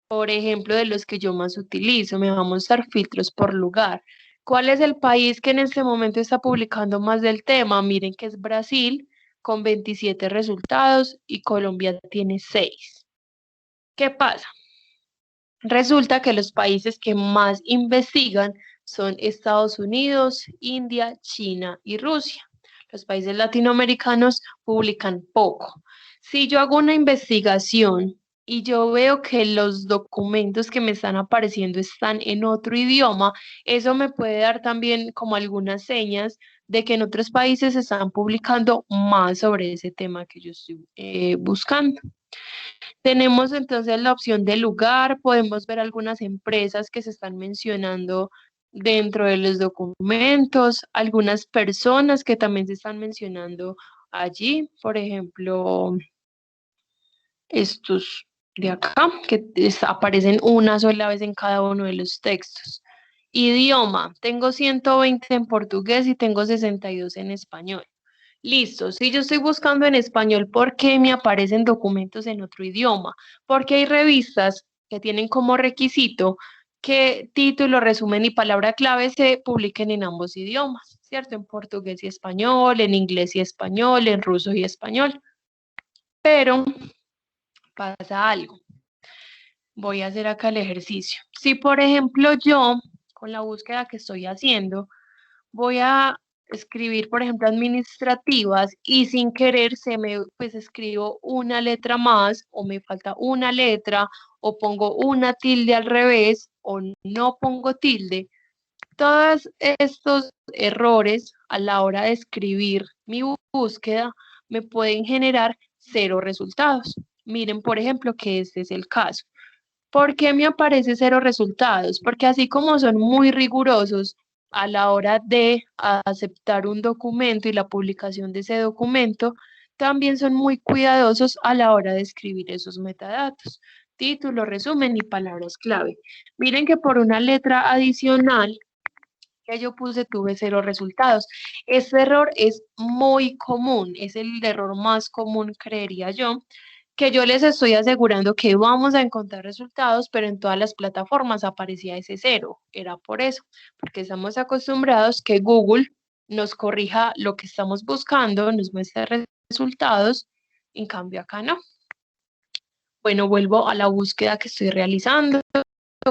A: Por ejemplo, de los que yo más utilizo, me va a mostrar filtros por lugar. ¿Cuál es el país que en este momento está publicando más del tema? Miren que es Brasil con 27 resultados y Colombia tiene 6. ¿Qué pasa? Resulta que los países que más investigan son Estados Unidos, India, China y Rusia. Los países latinoamericanos publican poco. Si yo hago una investigación y yo veo que los documentos que me están apareciendo están en otro idioma, eso me puede dar también como algunas señas de que en otros países se están publicando más sobre ese tema que yo estoy buscando. Tenemos entonces la opción de lugar, podemos ver algunas empresas que se están mencionando dentro de los documentos, algunas personas que también se están mencionando allí, por ejemplo, estos de acá, que aparecen una sola vez en cada uno de los textos. Idioma, tengo 120 en portugués y tengo 62 en español. Listo, si yo estoy buscando en español, ¿por qué me aparecen documentos en otro idioma? Porque hay revistas que tienen como requisito que título, resumen y palabra clave se publiquen en ambos idiomas, ¿cierto? En portugués y español, en inglés y español, en ruso y español. Pero pasa algo. Voy a hacer acá el ejercicio. Si, por ejemplo, yo, con la búsqueda que estoy haciendo, voy a escribir, por ejemplo, administrativas y sin querer pues escribo una letra más o me falta una letra o pongo una tilde al revés o no pongo tilde. Todos estos errores a la hora de escribir mi búsqueda me pueden generar 0 resultados. Miren, por ejemplo, que este es el caso. ¿Por qué me aparece 0 resultados? Porque así como son muy rigurosos a la hora de aceptar un documento y la publicación de ese documento, también son muy cuidadosos a la hora de escribir esos metadatos, título, resumen y palabras clave. Miren que por una letra adicional que yo puse tuve 0 resultados. Este error es muy común, es el error más común, creería yo, que yo les estoy asegurando que vamos a encontrar resultados, pero en todas las plataformas aparecía ese 0. Era por eso, porque estamos acostumbrados que Google nos corrija lo que estamos buscando, nos muestre resultados, en cambio acá no. Bueno, vuelvo a la búsqueda que estoy realizando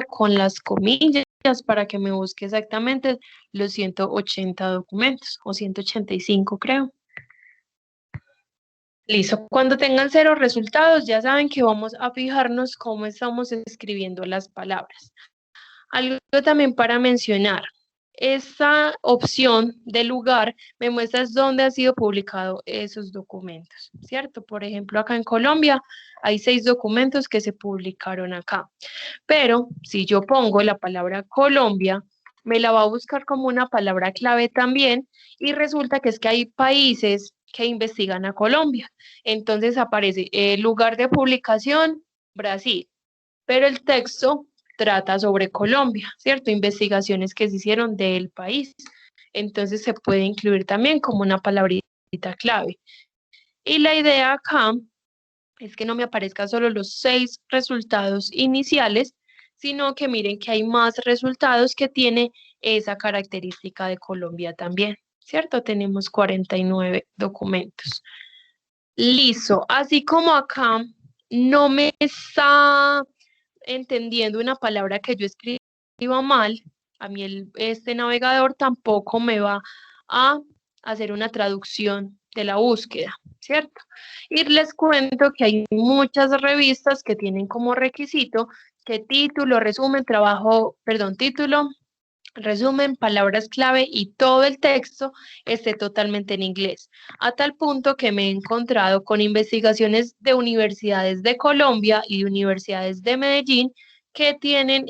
A: con las comillas para que me busque exactamente los 180 documentos o 185 creo. Listo, cuando tengan 0 resultados ya saben que vamos a fijarnos cómo estamos escribiendo las palabras. Algo también para mencionar, esta opción de lugar me muestra dónde han sido publicados esos documentos, ¿cierto? Por ejemplo, acá en Colombia hay 6 documentos que se publicaron acá. Pero si yo pongo la palabra Colombia, me la va a buscar como una palabra clave también y resulta que es que hay países que investigan a Colombia. Entonces aparece el lugar de publicación, Brasil, pero el texto trata sobre Colombia, ¿cierto? Investigaciones que se hicieron del país. Entonces se puede incluir también como una palabrita clave. Y la idea acá es que no me aparezcan solo los 6 resultados iniciales, sino que miren que hay más resultados que tiene esa característica de Colombia también, ¿cierto? Tenemos 49 documentos. Listo, así como acá no me está entendiendo una palabra que yo escriba mal, a mí este navegador tampoco me va a hacer una traducción de la búsqueda, ¿cierto? Y les cuento que hay muchas revistas que tienen como requisito que título, resumen, título, resumen, palabras clave y todo el texto esté totalmente en inglés, a tal punto que me he encontrado con investigaciones de universidades de Colombia y universidades de Medellín que tienen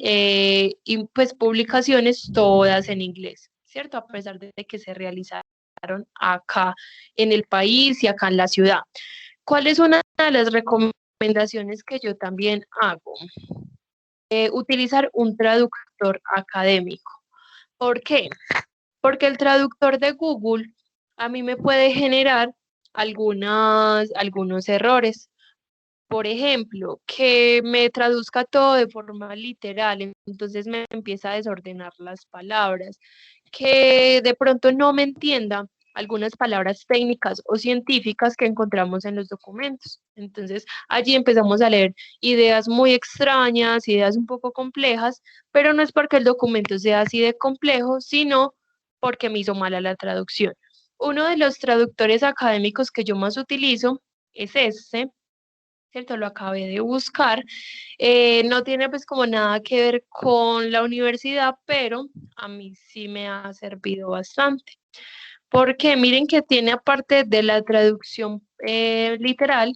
A: pues publicaciones todas en inglés, ¿cierto? A pesar de que se realizaron acá en el país y acá en la ciudad. ¿Cuál es una de las recomendaciones que yo también hago? Utilizar un traductor académico. ¿Por qué? Porque el traductor de Google a mí me puede generar algunos errores. Por ejemplo, que me traduzca todo de forma literal, entonces me empieza a desordenar las palabras, que de pronto no me entienda algunas palabras técnicas o científicas que encontramos en los documentos. Entonces, allí empezamos a leer ideas muy extrañas, ideas un poco complejas, pero no es porque el documento sea así de complejo, sino porque me hizo mala la traducción. Uno de los traductores académicos que yo más utilizo es este, ¿cierto? Lo acabé de buscar. No tiene pues como nada que ver con la universidad, pero a mí sí me ha servido bastante. Porque miren que tiene aparte de la traducción literal,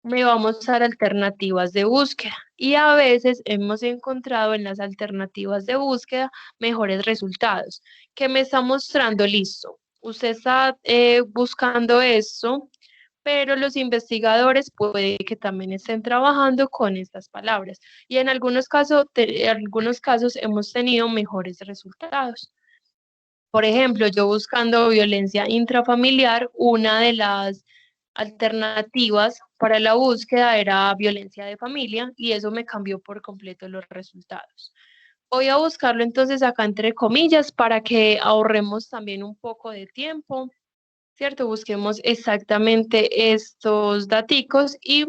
A: me va a mostrar alternativas de búsqueda. Y a veces hemos encontrado en las alternativas de búsqueda mejores resultados, que me está mostrando, listo, usted está buscando esto, pero los investigadores puede que también estén trabajando con estas palabras y en algunos casos hemos tenido mejores resultados. Por ejemplo, yo buscando violencia intrafamiliar, una de las alternativas para la búsqueda era violencia de familia y eso me cambió por completo los resultados. Voy a buscarlo entonces acá entre comillas para que ahorremos también un poco de tiempo. ¿Cierto? Busquemos exactamente estos daticos y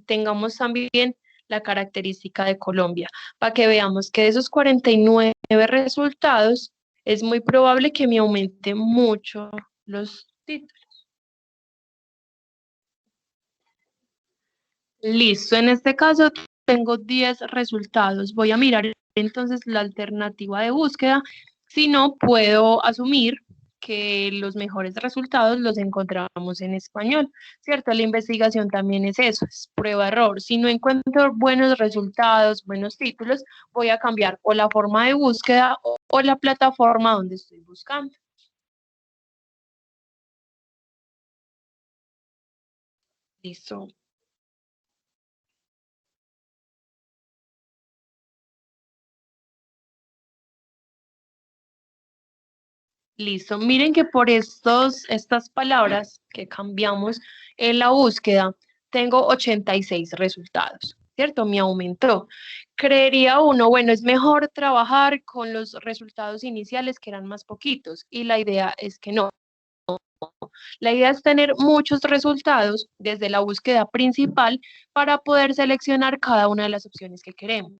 A: tengamos también la característica de Colombia, para que veamos que de esos 49 resultados es muy probable que me aumente mucho los títulos. Listo, en este caso tengo 10 resultados. Voy a mirar entonces la alternativa de búsqueda. Si no, puedo asumir que los mejores resultados los encontramos en español, ¿cierto? La investigación también es eso, es prueba-error. Si no encuentro buenos resultados, buenos títulos, voy a cambiar o la forma de búsqueda o la plataforma donde estoy buscando. Listo. Listo. Miren que por estas palabras que cambiamos en la búsqueda, tengo 86 resultados, ¿cierto? Me aumentó. Creería uno, bueno, es mejor trabajar con los resultados iniciales que eran más poquitos y la idea es que no. La idea es tener muchos resultados desde la búsqueda principal para poder seleccionar cada una de las opciones que queremos.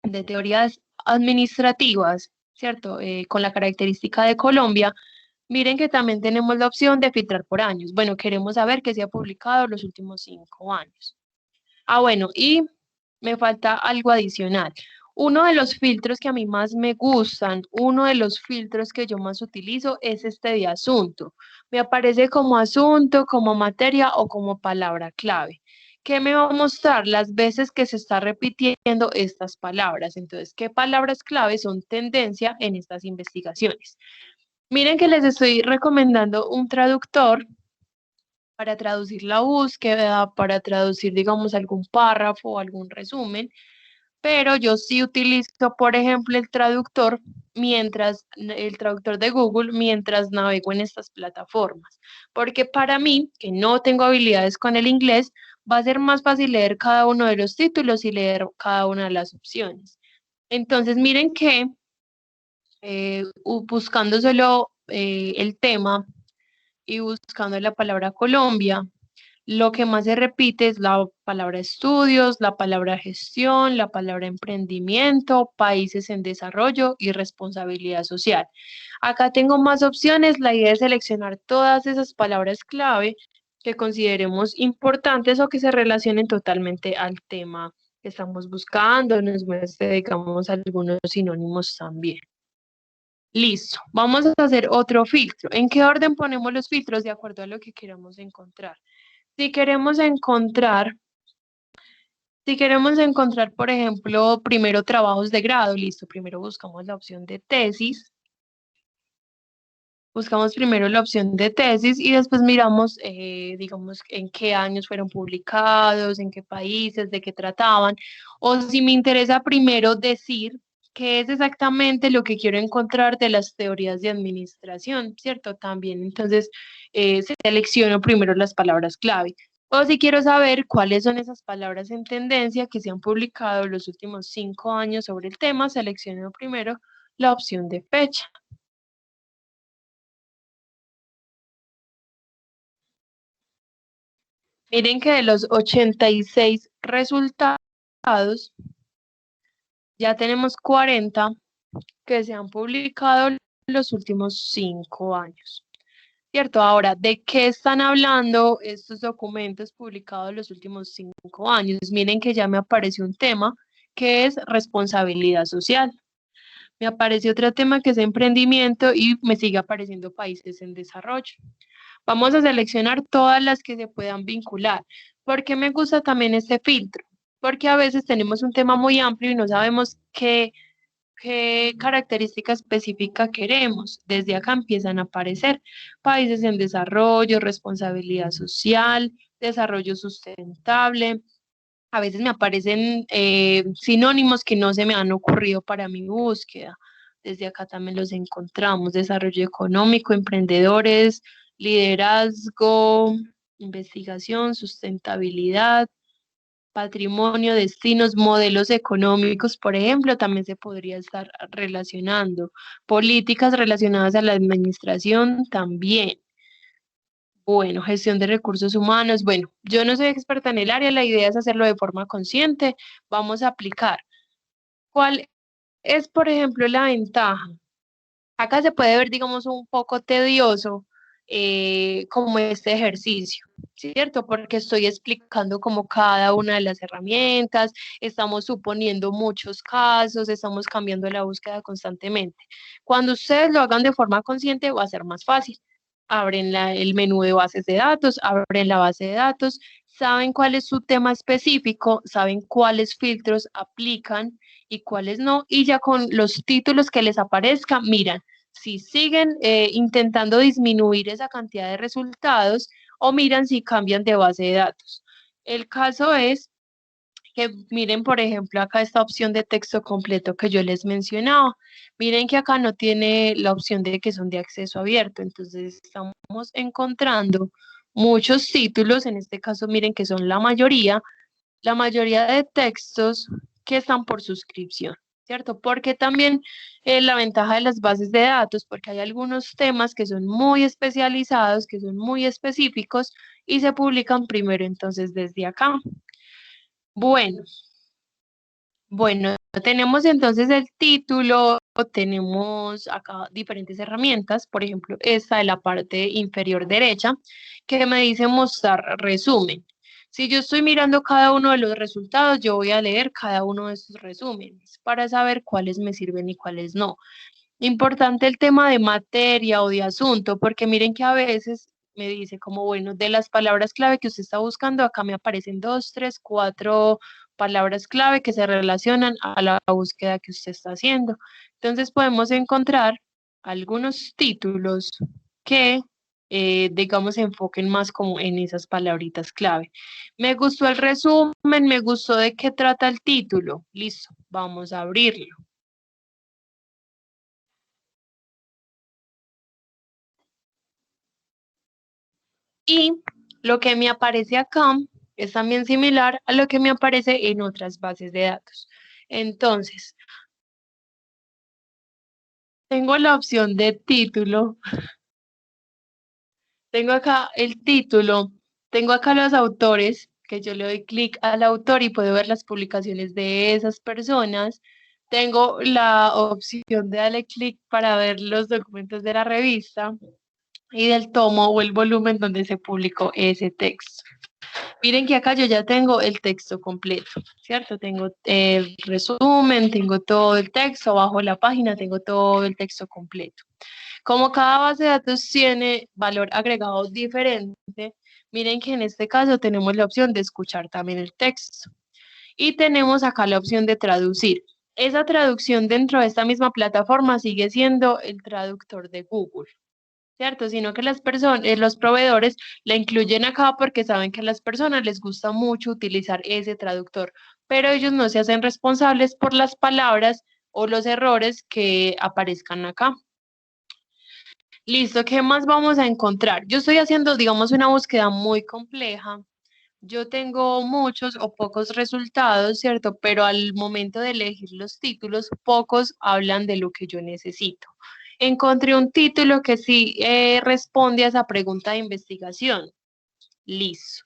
A: De teorías administrativas, ¿cierto? Con la característica de Colombia, miren que también tenemos la opción de filtrar por años. Bueno, queremos saber qué se ha publicado los últimos 5 años. Ah, bueno, y me falta algo adicional. Uno de los filtros que a mí más me gustan, uno de los filtros que yo más utilizo es este de asunto. Me aparece como asunto, como materia o como palabra clave. ¿Qué me va a mostrar? Las veces que se está repitiendo estas palabras. Entonces, ¿qué palabras clave son tendencia en estas investigaciones? Miren que les estoy recomendando un traductor para traducir la búsqueda, para traducir, digamos, algún párrafo o algún resumen, pero yo sí utilizo, por ejemplo, el traductor de Google mientras navego en estas plataformas, porque para mí, que no tengo habilidades con el inglés, va a ser más fácil leer cada uno de los títulos y leer cada una de las opciones. Entonces, miren que buscando solo el tema y buscando la palabra Colombia, lo que más se repite es la palabra estudios, la palabra gestión, la palabra emprendimiento, países en desarrollo y responsabilidad social. Acá tengo más opciones. La idea es seleccionar todas esas palabras clave que consideremos importantes o que se relacionen totalmente al tema que estamos buscando. Nos muestre, digamos, algunos sinónimos también. Listo, vamos a hacer otro filtro. ¿En qué orden ponemos los filtros? De acuerdo a lo que queramos encontrar. Si queremos encontrar, por ejemplo, primero trabajos de grado, listo, primero buscamos la opción de tesis. Buscamos primero la opción de tesis y después miramos, digamos, en qué años fueron publicados, en qué países, de qué trataban. O si me interesa primero decir que es exactamente lo que quiero encontrar de las teorías de administración, ¿cierto? También, entonces, selecciono primero las palabras clave. O si quiero saber cuáles son esas palabras en tendencia que se han publicado los últimos 5 años sobre el tema, selecciono primero la opción de fecha. Miren que de los 86 resultados, ya tenemos 40 que se han publicado en los últimos 5 años. ¿Cierto? Ahora, ¿de qué están hablando estos documentos publicados en los últimos 5 años? Miren que ya me apareció un tema que es responsabilidad social. Me apareció otro tema que es emprendimiento y me sigue apareciendo países en desarrollo. Vamos a seleccionar todas las que se puedan vincular. ¿Por qué me gusta también este filtro? Porque a veces tenemos un tema muy amplio y no sabemos qué característica específica queremos. Desde acá empiezan a aparecer países en desarrollo, responsabilidad social, desarrollo sustentable. A veces me aparecen sinónimos que no se me han ocurrido para mi búsqueda. Desde acá también los encontramos. Desarrollo económico, emprendedores, liderazgo, investigación, sustentabilidad, patrimonio, destinos, modelos económicos, por ejemplo, también se podría estar relacionando. Políticas relacionadas a la administración también. Bueno, gestión de recursos humanos. Bueno, yo no soy experta en el área, la idea es hacerlo de forma consciente. Vamos a aplicar. ¿Cuál es, por ejemplo, la ventaja? Acá se puede ver, digamos, un poco tedioso como este ejercicio, ¿cierto? Porque estoy explicando como cada una de las herramientas, estamos suponiendo muchos casos, estamos cambiando la búsqueda constantemente. Cuando ustedes lo hagan de forma consciente va a ser más fácil. Abren el menú de bases de datos, abren la base de datos, saben cuál es su tema específico, saben cuáles filtros aplican y cuáles no, y ya con los títulos que les aparezcan, miran si siguen intentando disminuir esa cantidad de resultados o miran si cambian de base de datos. El caso es que miren, por ejemplo, acá esta opción de texto completo que yo les mencionaba. Miren que acá no tiene la opción de que son de acceso abierto, entonces estamos encontrando muchos títulos, en este caso miren que son la mayoría de textos que están por suscripción, ¿cierto? Porque también la ventaja de las bases de datos, porque hay algunos temas que son muy especializados, que son muy específicos y se publican primero entonces desde acá. Bueno, tenemos entonces el título, tenemos acá diferentes herramientas, por ejemplo, esta de la parte inferior derecha, que me dice mostrar resumen. Si yo estoy mirando cada uno de los resultados, yo voy a leer cada uno de estos resúmenes para saber cuáles me sirven y cuáles no. Importante el tema de materia o de asunto, porque miren que a veces me dice como, bueno, de las palabras clave que usted está buscando, acá me aparecen 2, 3, 4 palabras clave que se relacionan a la búsqueda que usted está haciendo. Entonces podemos encontrar algunos títulos que, digamos, se enfoquen más como en esas palabritas clave. Me gustó el resumen, me gustó de qué trata el título. Listo, vamos a abrirlo. Y lo que me aparece acá es también similar a lo que me aparece en otras bases de datos. Entonces, tengo la opción de título, tengo acá el título, tengo acá los autores, que yo le doy clic al autor y puedo ver las publicaciones de esas personas. Tengo la opción de darle clic para ver los documentos de la revista y del tomo o el volumen donde se publicó ese texto. Miren que acá yo ya tengo el texto completo, ¿cierto? Tengo el resumen, tengo todo el texto, abajo de la página tengo todo el texto completo. Como cada base de datos tiene valor agregado diferente, miren que en este caso tenemos la opción de escuchar también el texto. Y tenemos acá la opción de traducir. Esa traducción dentro de esta misma plataforma sigue siendo el traductor de Google, ¿cierto? Sino que las personas, los proveedores la incluyen acá porque saben que a las personas les gusta mucho utilizar ese traductor, pero ellos no se hacen responsables por las palabras o los errores que aparezcan acá. Listo, ¿qué más vamos a encontrar? Yo estoy haciendo, digamos, una búsqueda muy compleja. Yo tengo muchos o pocos resultados, ¿cierto? Pero al momento de elegir los títulos, pocos hablan de lo que yo necesito. Encontré un título que sí responde a esa pregunta de investigación. Listo.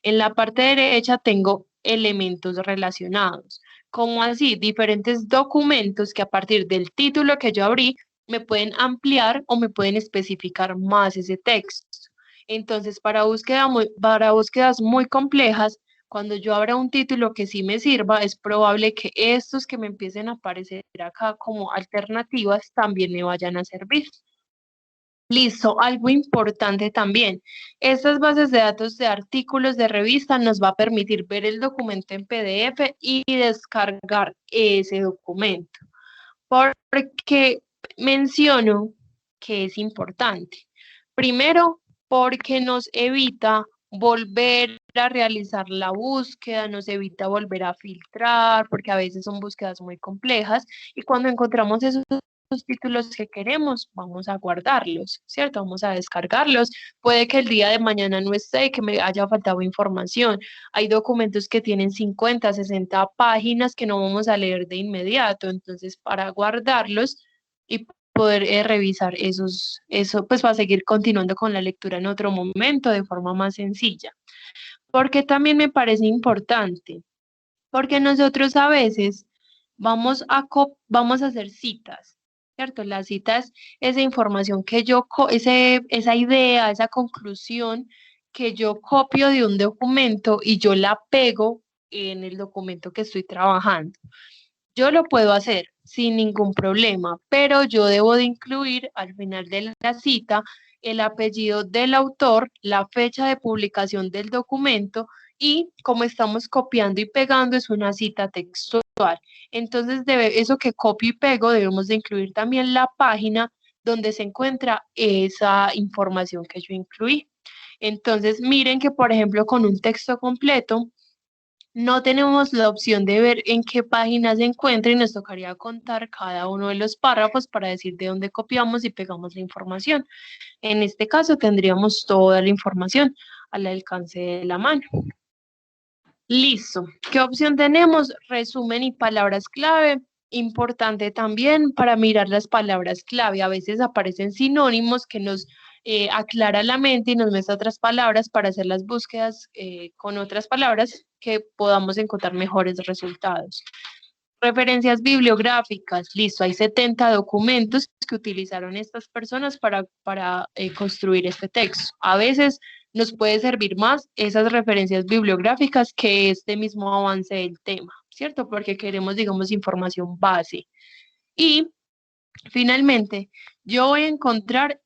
A: En la parte derecha tengo elementos relacionados. Como así, diferentes documentos que a partir del título que yo abrí me pueden ampliar o me pueden especificar más ese texto. Entonces, para búsquedas muy complejas, cuando yo abra un título que sí me sirva, es probable que estos que me empiecen a aparecer acá como alternativas también me vayan a servir. Listo, algo importante también. Estas bases de datos de artículos de revista nos va a permitir ver el documento en PDF y descargar ese documento. Porque menciono que es importante. Primero, porque nos evita volver a realizar la búsqueda, nos evita volver a filtrar, porque a veces son búsquedas muy complejas y cuando encontramos esos títulos que queremos, vamos a guardarlos, ¿cierto? Vamos a descargarlos. Puede que el día de mañana no esté, que me haya faltado información. Hay documentos que tienen 50, 60 páginas que no vamos a leer de inmediato, entonces para guardarlos y poder revisar eso, pues va a seguir continuando con la lectura en otro momento de forma más sencilla. Porque también me parece importante, porque nosotros a veces vamos a hacer citas, ¿cierto? Las citas, esa información que esa idea, esa conclusión que yo copio de un documento y yo la pego en el documento que estoy trabajando. Yo lo puedo hacer sin ningún problema, pero yo debo de incluir al final de la cita el apellido del autor, la fecha de publicación del documento y como estamos copiando y pegando es una cita textual. Entonces, eso que copio y pego debemos de incluir también la página donde se encuentra esa información que yo incluí. Entonces, miren que, por ejemplo, con un texto completo, no tenemos la opción de ver en qué página se encuentra y nos tocaría contar cada uno de los párrafos para decir de dónde copiamos y pegamos la información. En este caso tendríamos toda la información al alcance de la mano. Listo. ¿Qué opción tenemos? Resumen y palabras clave. Importante también para mirar las palabras clave. A veces aparecen sinónimos que nos aclara la mente y nos muestra otras palabras para hacer las búsquedas con otras palabras que podamos encontrar mejores resultados. Referencias bibliográficas, listo, hay 70 documentos que utilizaron estas personas para construir este texto. A veces nos puede servir más esas referencias bibliográficas que este mismo avance del tema, ¿cierto? Porque queremos, digamos, información base. Y finalmente, yo voy a encontrar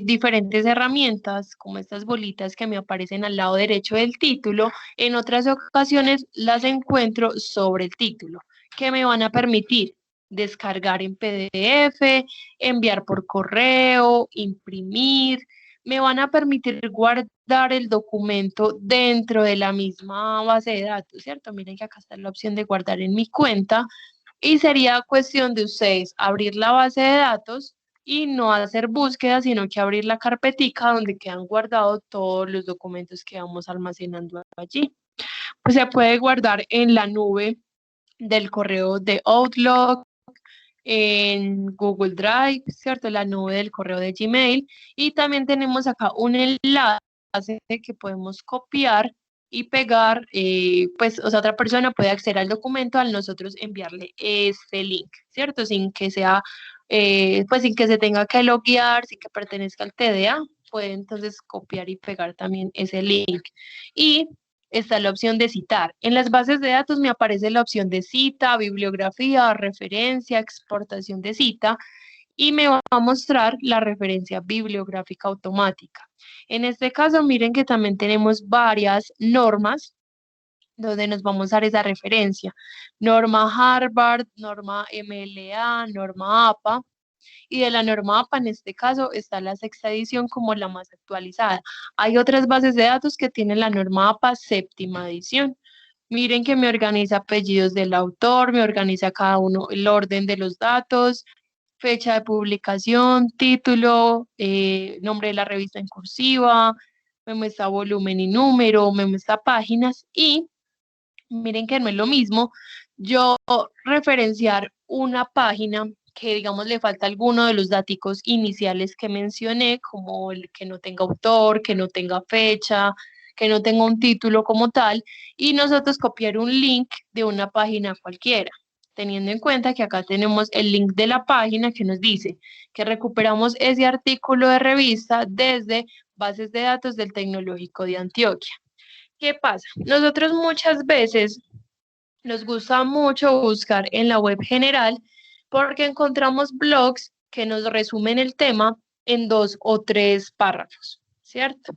A: diferentes herramientas, como estas bolitas que me aparecen al lado derecho del título. En otras ocasiones las encuentro sobre el título, que me van a permitir descargar en PDF, enviar por correo, imprimir. Me van a permitir guardar el documento dentro de la misma base de datos, ¿cierto? Miren que acá está la opción de guardar en mi cuenta. Y sería cuestión de ustedes abrir la base de datos y no hacer búsqueda, sino que abrir la carpetica donde quedan guardados todos los documentos que vamos almacenando allí. Pues se puede guardar en la nube del correo de Outlook, en Google Drive, ¿cierto? La nube del correo de Gmail. Y también tenemos acá un enlace que podemos copiar y pegar, pues, o sea, otra persona puede acceder al documento al nosotros enviarle este link, ¿cierto? Sin que sea, pues, sin que se tenga que loguear, sin que pertenezca al TDA, puede entonces copiar y pegar también ese link. Y está la opción de citar. En las bases de datos me aparece la opción de cita, bibliografía, referencia, exportación de cita y me va a mostrar la referencia bibliográfica automática. En este caso, miren que también tenemos varias normas donde nos vamos a dar esa referencia. Norma Harvard, norma MLA, norma APA. Y de la norma APA, en este caso, está la sexta edición como la más actualizada. Hay otras bases de datos que tienen la norma APA séptima edición. Miren que me organiza apellidos del autor, me organiza cada uno el orden de los datos, fecha de publicación, título, nombre de la revista en cursiva, me muestra volumen y número, me muestra páginas y miren que no es lo mismo yo referenciar una página que digamos le falta alguno de los daticos iniciales que mencioné, como el que no tenga autor, que no tenga fecha, que no tenga un título como tal, y nosotros copiar un link de una página cualquiera, teniendo en cuenta que acá tenemos el link de la página que nos dice que recuperamos ese artículo de revista desde bases de datos del Tecnológico de Antioquia. ¿Qué pasa? Nosotros muchas veces nos gusta mucho buscar en la web general porque encontramos blogs que nos resumen el tema en 2 o 3 párrafos, ¿cierto?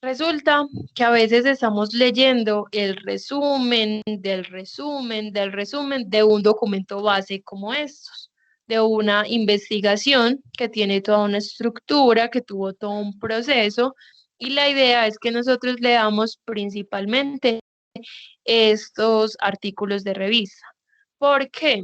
A: Resulta que a veces estamos leyendo el resumen del resumen del resumen de un documento base como estos, de una investigación que tiene toda una estructura, que tuvo todo un proceso, y la idea es que nosotros leamos principalmente estos artículos de revista. ¿Por qué?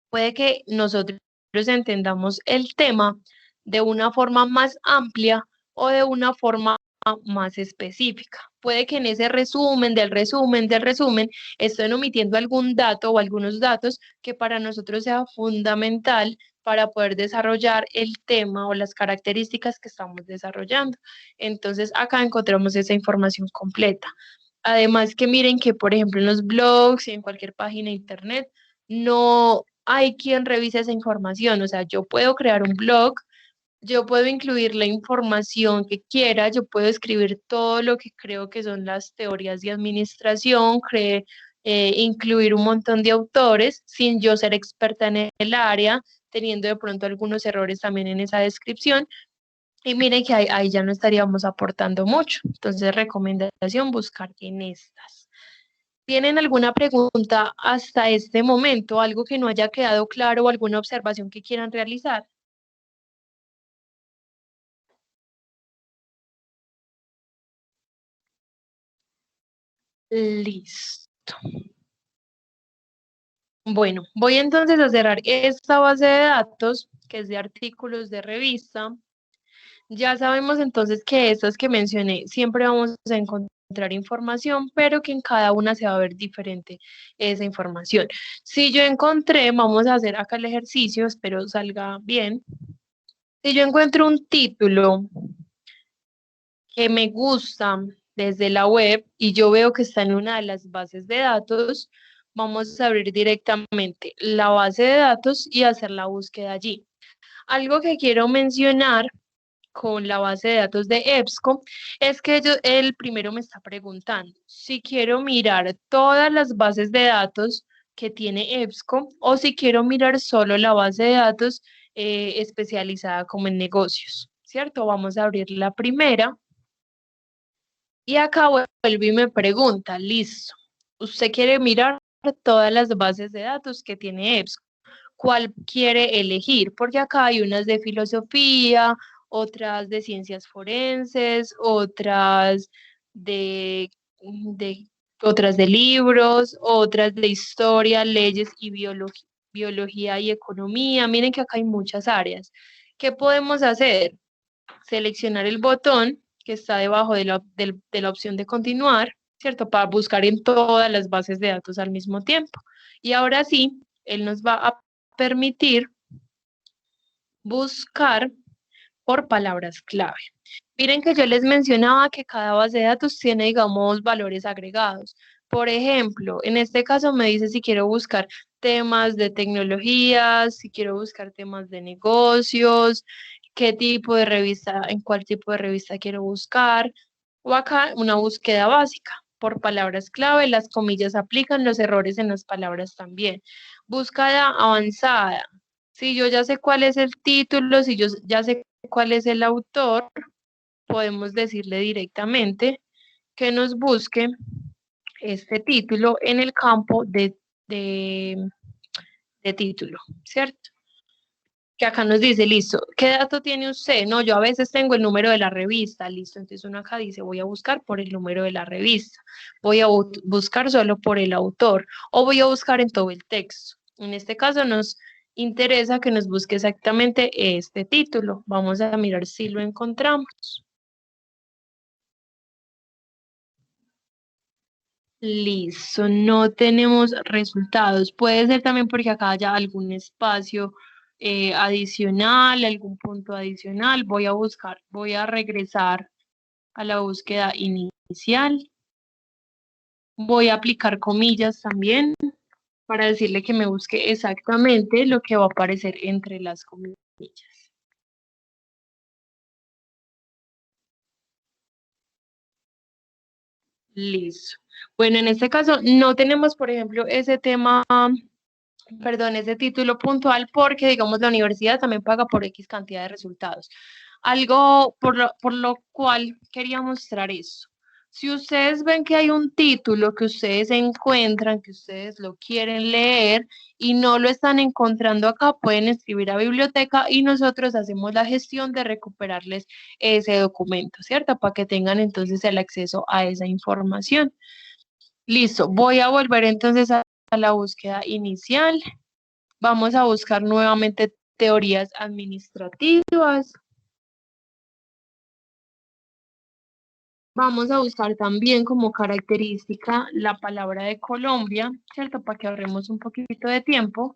A: Puede que nosotros entendamos el tema de una forma más amplia o de una forma más específica. Puede que en ese resumen del resumen estén omitiendo algún dato o algunos datos que para nosotros sea fundamental para poder desarrollar el tema o las características que estamos desarrollando. Entonces, acá encontramos esa información completa. Además que miren que, por ejemplo, en los blogs y en cualquier página de internet, no hay quien revise esa información. O sea, yo puedo crear un blog, yo puedo incluir la información que quiera, yo puedo escribir todo lo que creo que son las teorías de administración, incluir un montón de autores sin yo ser experta en el área, teniendo de pronto algunos errores también en esa descripción. Y miren que ahí ya no estaríamos aportando mucho. Entonces, recomendación, buscar en estas. ¿Tienen alguna pregunta hasta este momento? ¿Algo que no haya quedado claro o alguna observación que quieran realizar? Listo. Bueno, voy entonces a cerrar esta base de datos, que es de artículos de revista. Ya sabemos entonces que estas que mencioné siempre vamos a encontrar información, pero que en cada una se va a ver diferente esa información. Si yo encontré, vamos a hacer acá el ejercicio, espero salga bien. Si yo encuentro un título que me gusta desde la web y yo veo que está en una de las bases de datos, vamos a abrir directamente la base de datos y hacer la búsqueda allí. Algo que quiero mencionar con la base de datos de EBSCO es que él primero me está preguntando si quiero mirar todas las bases de datos que tiene EBSCO o si quiero mirar solo la base de datos especializada como en negocios, ¿cierto? Vamos a abrir la primera y acá vuelve y me pregunta, listo, usted quiere mirar todas las bases de datos que tiene EBSCO. ¿Cuál quiere elegir? Porque acá hay unas de filosofía, otras de ciencias forenses, de, otras de libros, otras de historia, leyes y biología y economía. Miren que acá hay muchas áreas. ¿Qué podemos hacer? Seleccionar el botón que está debajo de la opción de continuar, ¿cierto? Para buscar en todas las bases de datos al mismo tiempo. Y ahora sí, él nos va a permitir buscar por palabras clave. Miren que yo les mencionaba que cada base de datos tiene, digamos, valores agregados. Por ejemplo, en este caso me dice si quiero buscar temas de tecnologías, si quiero buscar temas de negocios, qué tipo de revista, en cuál tipo de revista quiero buscar, o acá una búsqueda básica. Por palabras clave, las comillas aplican, los errores en las palabras también. Búsqueda avanzada. Si yo ya sé cuál es el título, si yo ya sé cuál es el autor, podemos decirle directamente que nos busque este título en el campo de título, ¿cierto? que acá nos dice, listo, ¿qué dato tiene usted? No, yo a veces tengo el número de la revista, listo, entonces uno acá dice, voy a buscar por el número de la revista, voy a buscar solo por el autor, o voy a buscar en todo el texto. En este caso nos interesa que nos busque exactamente este título. Vamos a mirar si lo encontramos. Listo, no tenemos resultados. Puede ser también porque acá haya algún espacio adicional, algún punto adicional. Voy a buscar, voy a regresar a la búsqueda inicial. Voy a aplicar comillas también para decirle que me busque exactamente lo que va a aparecer entre las comillas. Listo. Bueno, en este caso no tenemos, por ejemplo, ese tema, perdón, ese título puntual porque, digamos, la universidad también paga por X cantidad de resultados. Algo por lo cual quería mostrar eso. Si ustedes ven que hay un título que ustedes encuentran, que ustedes lo quieren leer y no lo están encontrando acá, pueden escribir a biblioteca y nosotros hacemos la gestión de recuperarles ese documento, ¿cierto? Para que tengan entonces el acceso a esa información. Listo, voy a volver entonces a la búsqueda inicial. Vamos a buscar nuevamente teorías administrativas. Vamos a buscar también como característica la palabra de Colombia, ¿cierto? Para que ahorremos un poquito de tiempo.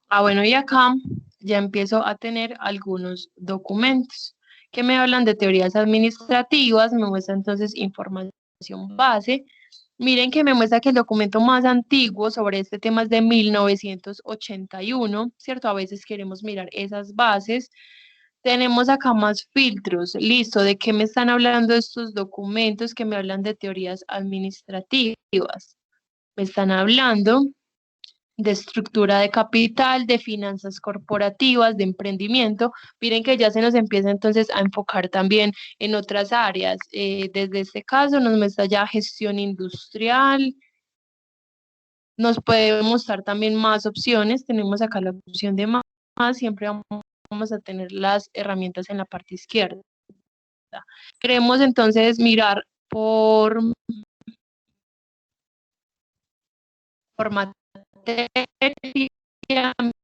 A: Bueno, y acá ya empiezo a tener algunos documentos que me hablan de teorías administrativas, me muestra entonces información base. Miren que me muestra que el documento más antiguo sobre este tema es de 1981, ¿cierto? A veces queremos mirar esas bases. Tenemos acá más filtros. Listo, ¿de qué me están hablando estos documentos que me hablan de teorías administrativas? Me están hablando de estructura de capital, de finanzas corporativas, de emprendimiento. Miren que ya se nos empieza entonces a enfocar también en otras áreas. Desde este caso nos muestra ya gestión industrial, nos puede mostrar también más opciones. Tenemos acá la opción de más, siempre vamos a tener las herramientas en la parte izquierda. Queremos entonces mirar por materia,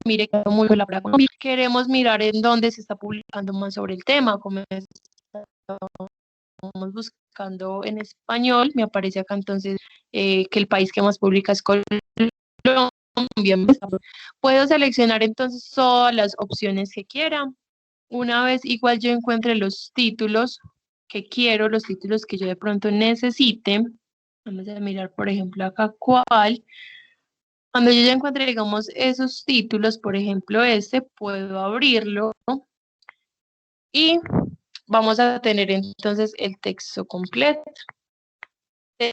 A: mire que muy la palabra economía. Queremos mirar en dónde se está publicando más sobre el tema, como estamos buscando en español, me aparece acá entonces que el país que más publica es Colombia. Puedo seleccionar entonces todas las opciones que quiera. Una vez igual yo encuentre los títulos que quiero, los títulos que yo de pronto necesite. Vamos a mirar, por ejemplo, acá cuál. Cuando yo ya encuentre, digamos, esos títulos, por ejemplo, este, puedo abrirlo y vamos a tener entonces el texto completo.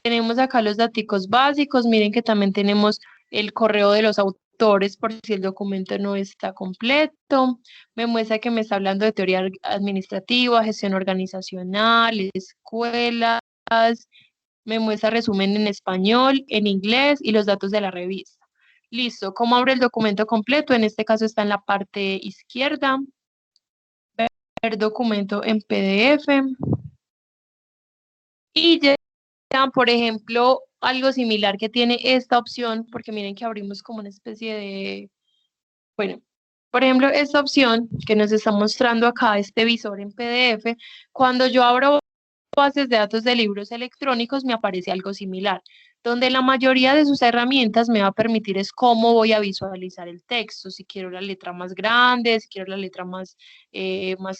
A: Tenemos acá los datos básicos, miren que también tenemos el correo de los autores por si el documento no está completo. Me muestra que me está hablando de teoría administrativa, gestión organizacional, escuelas. Me muestra resumen en español, en inglés y los datos de la revista. Listo, ¿cómo abre el documento completo? En este caso está en la parte izquierda. Ver documento en PDF. Y ya, por ejemplo, algo similar que tiene esta opción, porque miren que abrimos como una especie de, bueno, por ejemplo, esta opción que nos está mostrando acá, este visor en PDF, cuando yo abro bases de datos de libros electrónicos me aparece algo similar, donde la mayoría de sus herramientas me va a permitir es cómo voy a visualizar el texto, si quiero la letra más grande, si quiero la letra más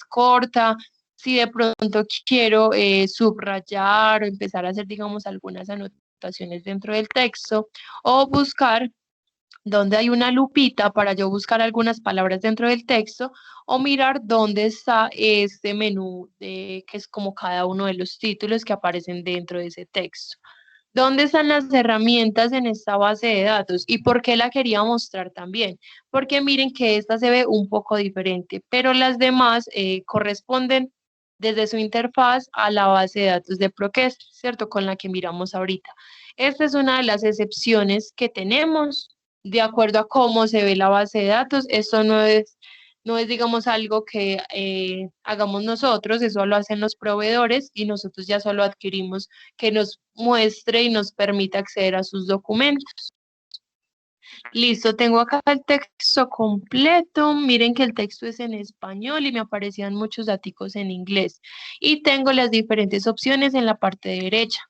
A: corta, si de pronto quiero subrayar o empezar a hacer, digamos, algunas anotaciones dentro del texto, o buscar donde hay una lupita para yo buscar algunas palabras dentro del texto o mirar dónde está este menú que es como cada uno de los títulos que aparecen dentro de ese texto. ¿Dónde están las herramientas en esta base de datos? ¿Y por qué la quería mostrar también? Porque miren que esta se ve un poco diferente, pero las demás corresponden desde su interfaz a la base de datos de Procast, ¿cierto? Con la que miramos ahorita. Esta es una de las excepciones que tenemos de acuerdo a cómo se ve la base de datos. Esto no es digamos, algo que hagamos nosotros, eso lo hacen los proveedores y nosotros ya solo adquirimos que nos muestre y nos permita acceder a sus documentos. Listo, tengo acá el texto completo. Miren que el texto es en español y me aparecían muchos datos en inglés. Y tengo las diferentes opciones en la parte derecha.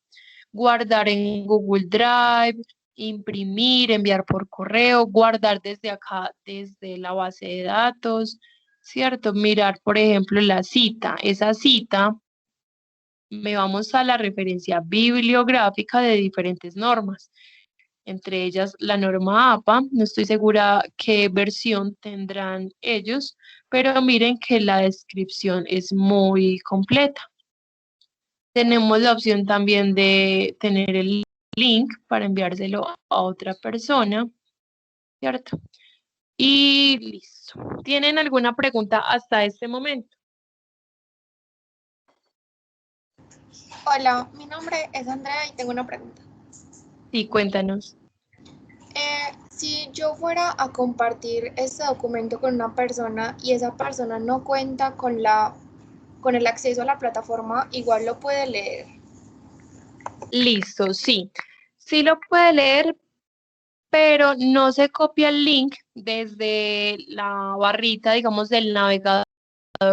A: Guardar en Google Drive, imprimir, enviar por correo, guardar desde acá, desde la base de datos, ¿cierto? Mirar, por ejemplo, la cita. Esa cita me vamos a la referencia bibliográfica de diferentes normas, entre ellas la norma APA. No estoy segura qué versión tendrán ellos, pero miren que la descripción es muy completa. Tenemos la opción también de tener el link para enviárselo a otra persona, ¿cierto? Y listo. ¿Tienen alguna pregunta hasta este momento?
F: Hola, mi nombre es Andrea y tengo una pregunta.
A: Sí, cuéntanos.
F: Si yo fuera a compartir este documento con una persona y esa persona no cuenta con el acceso a la plataforma, igual lo puede leer.
A: Listo, sí. Sí lo puede leer, pero no se copia el link desde la barrita, digamos, del navegador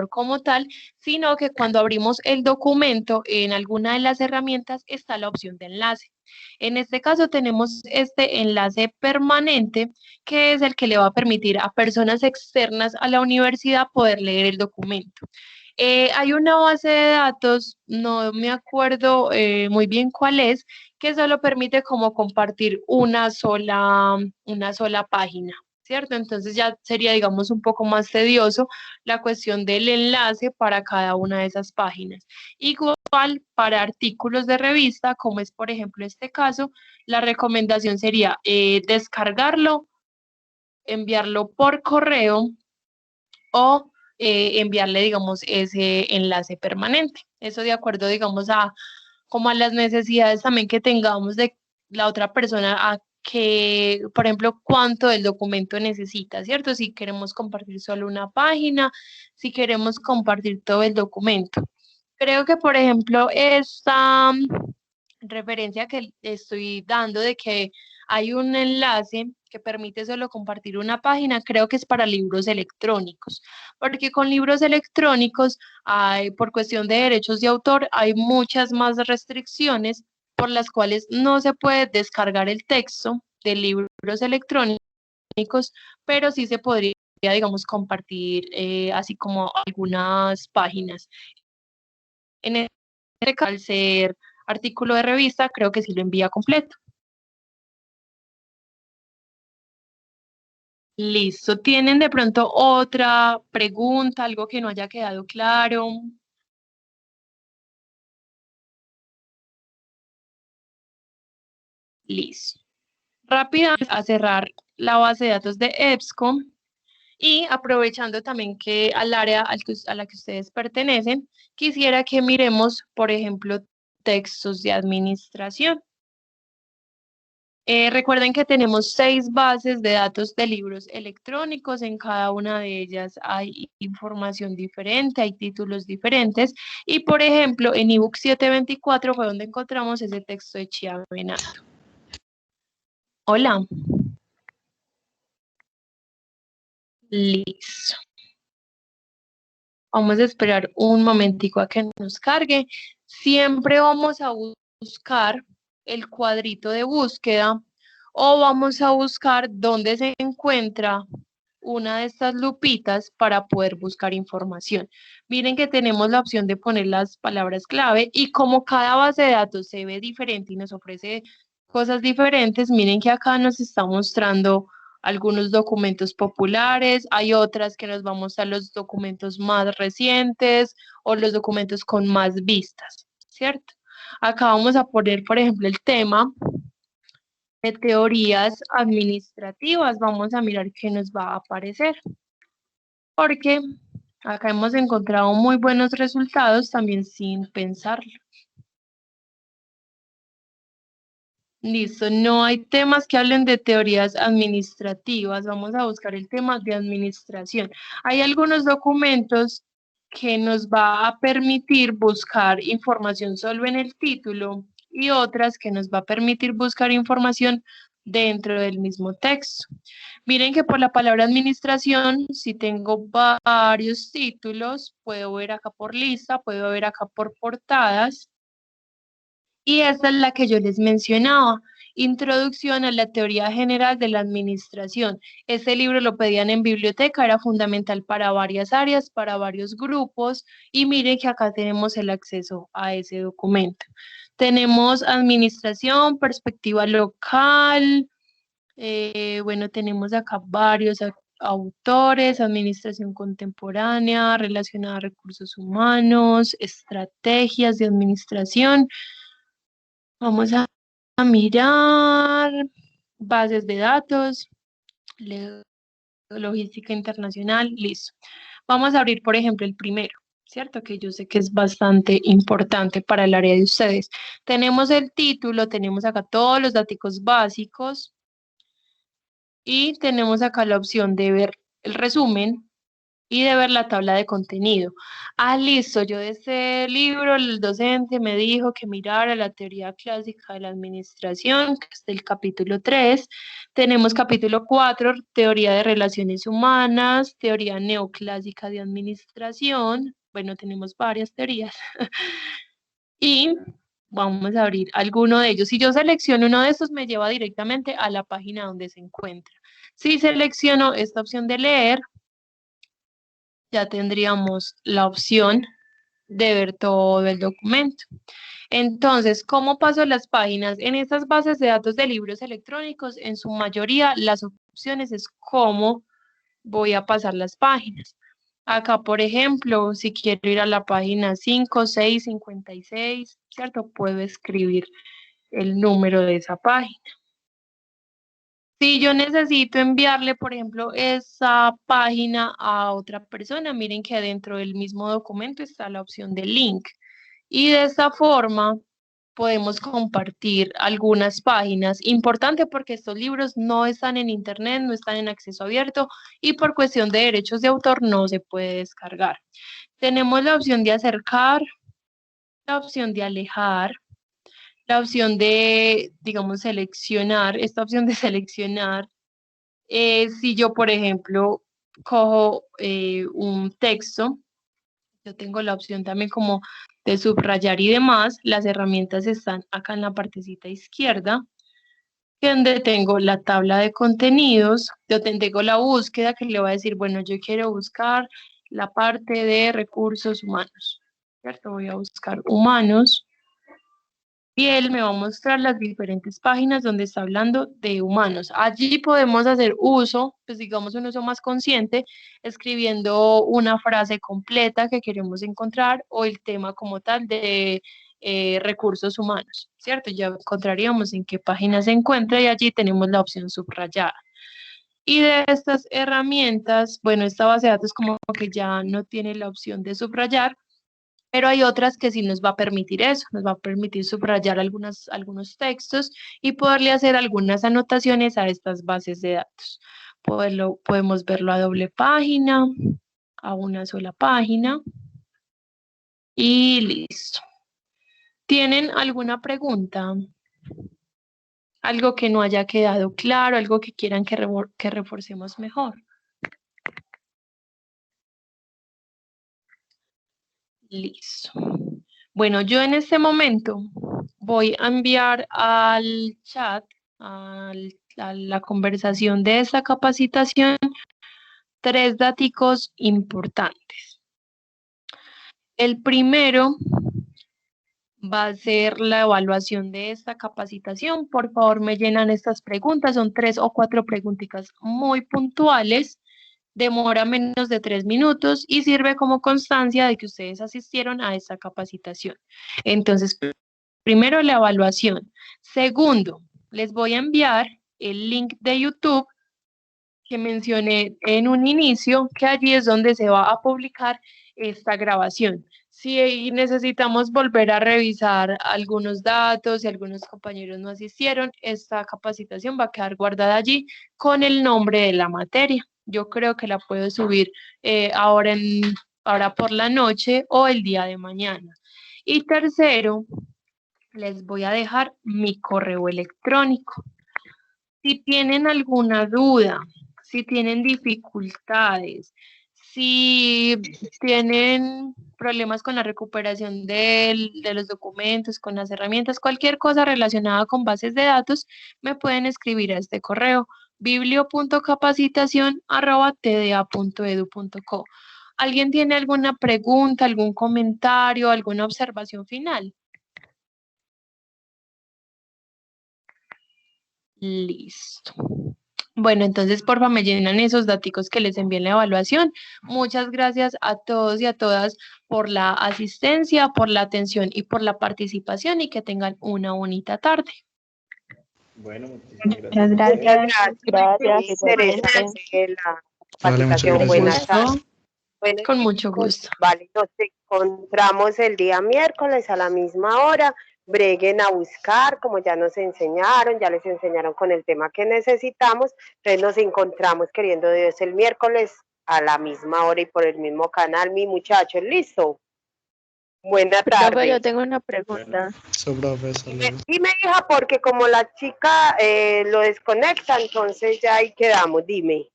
A: como tal, sino que cuando abrimos el documento en alguna de las herramientas está la opción de enlace. En este caso tenemos este enlace permanente, que es el que le va a permitir a personas externas a la universidad poder leer el documento. Hay una base de datos, no me acuerdo muy bien cuál es, que solo permite como compartir una sola página, ¿cierto? Entonces ya sería, digamos, un poco más tedioso la cuestión del enlace para cada una de esas páginas. Igual para artículos de revista, como es por ejemplo este caso, la recomendación sería descargarlo, enviarlo por correo o enviarle, digamos, ese enlace permanente. Eso de acuerdo, digamos, como a las necesidades también que tengamos de la otra persona, a que, por ejemplo, cuánto del documento necesita, ¿cierto? Si queremos compartir solo una página, si queremos compartir todo el documento. Creo que, por ejemplo, esta referencia que estoy dando de que hay un enlace que permite solo compartir una página, creo que es para libros electrónicos, porque con libros electrónicos hay, por cuestión de derechos de autor, hay muchas más restricciones por las cuales no se puede descargar el texto de libros electrónicos, pero sí se podría, digamos, compartir así como algunas páginas. En este caso, al ser artículo de revista, creo que sí lo envía completo. Listo. ¿Tienen de pronto otra pregunta, algo que no haya quedado claro? Listo. Rápidamente a cerrar la base de datos de EBSCO y aprovechando también que al área a la que ustedes pertenecen, quisiera que miremos, por ejemplo, textos de administración. Recuerden que tenemos 6 bases de datos de libros electrónicos, en cada una de ellas hay información diferente, hay títulos diferentes, y por ejemplo en ebook 724 fue donde encontramos ese texto de Chiavenato. Hola. Listo. Vamos a esperar un momentico a que nos cargue. Siempre vamos a buscar el cuadrito de búsqueda o vamos a buscar dónde se encuentra una de estas lupitas para poder buscar información. Miren que tenemos la opción de poner las palabras clave y como cada base de datos se ve diferente y nos ofrece cosas diferentes, miren que acá nos está mostrando algunos documentos populares, hay otras que nos va a mostrar los documentos más recientes o los documentos con más vistas, ¿cierto? Acá vamos a poner, por ejemplo, el tema de teorías administrativas. Vamos a mirar qué nos va a aparecer. Porque acá hemos encontrado muy buenos resultados también sin pensarlo. Listo, no hay temas que hablen de teorías administrativas. Vamos a buscar el tema de administración. Hay algunos documentos que nos va a permitir buscar información solo en el título y otras que nos va a permitir buscar información dentro del mismo texto. Miren que por la palabra administración, si tengo varios títulos, puedo ver acá por lista, puedo ver acá por portadas. Y esta es la que yo les mencionaba, Introducción a la Teoría General de la Administración. Este libro lo pedían en biblioteca, era fundamental para varias áreas, para varios grupos, y miren que acá tenemos el acceso a ese documento. Tenemos Administración, Perspectiva Local, bueno, tenemos acá varios autores, Administración Contemporánea, relacionada a recursos humanos, estrategias de administración. Vamos a mirar bases de datos, logística internacional, listo. Vamos a abrir, por ejemplo, el primero, ¿cierto? Que yo sé que es bastante importante para el área de ustedes. Tenemos el título, tenemos acá todos los datos básicos y tenemos acá la opción de ver el resumen y de ver la tabla de contenido. Ah, listo, yo de este libro, el docente me dijo que mirara la teoría clásica de la administración, que es del capítulo 3. Tenemos capítulo 4, teoría de relaciones humanas, teoría neoclásica de administración. Bueno, tenemos varias teorías. Y vamos a abrir alguno de ellos. Si yo selecciono uno de estos, me lleva directamente a la página donde se encuentra. Si selecciono esta opción de leer, ya tendríamos la opción de ver todo el documento. Entonces, ¿cómo paso las páginas? En estas bases de datos de libros electrónicos, en su mayoría, las opciones es cómo voy a pasar las páginas. Acá, por ejemplo, si quiero ir a la página 5, 6, 56, ¿cierto? Puedo escribir el número de esa página. Si yo necesito enviarle, por ejemplo, esa página a otra persona, miren que dentro del mismo documento está la opción de link. Y de esta forma podemos compartir algunas páginas. Importante porque estos libros no están en internet, no están en acceso abierto y por cuestión de derechos de autor no se puede descargar. Tenemos la opción de acercar, la opción de alejar, la opción de, digamos, seleccionar, esta opción de seleccionar. Si yo, por ejemplo, cojo un texto, yo tengo la opción también como de subrayar y demás. Las herramientas están acá en la partecita izquierda, donde tengo la tabla de contenidos, yo tengo la búsqueda que le voy a decir, bueno, yo quiero buscar la parte de recursos humanos, ¿cierto? Voy a buscar humanos. Y él me va a mostrar las diferentes páginas donde está hablando de humanos. Allí podemos hacer uso, pues digamos un uso más consciente, escribiendo una frase completa que queremos encontrar o el tema como tal de recursos humanos, ¿cierto? Ya encontraríamos en qué página se encuentra y allí tenemos la opción subrayada. Y de estas herramientas, bueno, esta base de datos como que ya no tiene la opción de subrayar, pero hay otras que sí nos va a permitir eso, nos va a permitir subrayar algunos textos y poderle hacer algunas anotaciones a estas bases de datos. Podemos verlo a doble página, a una sola página y listo. ¿Tienen alguna pregunta? Algo que no haya quedado claro, algo que quieran que reforcemos mejor. Listo. Bueno, yo en este momento voy a enviar al chat, a la conversación de esta capacitación, 3 datos importantes. El primero va a ser la evaluación de esta capacitación. Por favor, me llenan estas preguntas. Son 3 o 4 preguntitas muy puntuales. Demora menos de 3 minutos y sirve como constancia de que ustedes asistieron a esta capacitación. Entonces, primero la evaluación. Segundo, les voy a enviar el link de YouTube que mencioné en un inicio, que allí es donde se va a publicar esta grabación. Si necesitamos volver a revisar algunos datos, si algunos compañeros no asistieron, esta capacitación va a quedar guardada allí con el nombre de la materia. Yo creo que la puedo subir ahora por la noche o el día de mañana. Y tercero, les voy a dejar mi correo electrónico. Si tienen alguna duda, si tienen dificultades, si tienen problemas con la recuperación de los documentos, con las herramientas, cualquier cosa relacionada con bases de datos, me pueden escribir a este correo biblio.capacitación@tda.edu.co. ¿Alguien tiene alguna pregunta, algún comentario, alguna observación final? Listo. Bueno, entonces porfa me llenan esos daticos que les envié en la evaluación. Muchas gracias a todos y a todas por la asistencia, por la atención y por la participación y que tengan una bonita tarde.
G: Bueno, muchísimas
C: Muchas
G: gracias.
C: gracias.
E: Gracias,
C: Gracias,
E: interesante la
G: Vale, muchas
E: capacitación. Buenas
G: gracias.
E: tardes. Bueno,
A: Con mucho
E: chicos,
A: gusto.
E: vale, nos encontramos el día miércoles a la misma hora. Breguen a buscar, como ya nos enseñaron, ya les enseñaron con el tema que necesitamos. Entonces nos encontramos, queriendo Dios, el miércoles a la misma hora y por el mismo canal. Mi muchachos, ¿listo? Buena
H: Profe, yo
E: tarde.
H: tengo una pregunta.
G: Eso, profe, hasta luego.
E: Dime, hija, porque como la chica lo desconecta, entonces ya ahí quedamos, dime.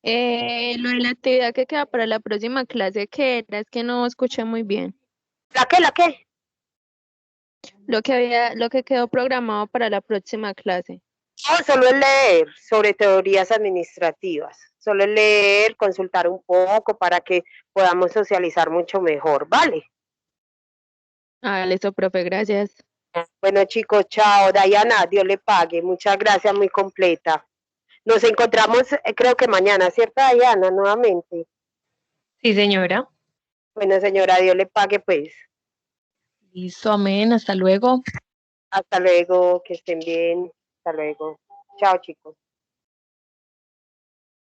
H: Lo de la actividad que queda para la próxima clase, ¿qué era? Es que no escuché muy bien.
E: ¿La qué, la qué?
H: Lo que quedó programado para la próxima clase.
E: No, solo es leer sobre teorías administrativas, solo es leer, consultar un poco para que podamos socializar mucho mejor, ¿vale?
H: Ah, listo, profe, gracias.
E: Bueno, chicos, chao. Diana, Dios le pague. Muchas gracias, muy completa. Nos encontramos, creo que mañana, ¿cierto, Diana? Nuevamente.
A: Sí, señora.
E: Bueno, señora, Dios le pague, pues.
A: Listo, amén. Hasta luego.
E: Hasta luego, que estén bien. Hasta luego. Chao, chicos.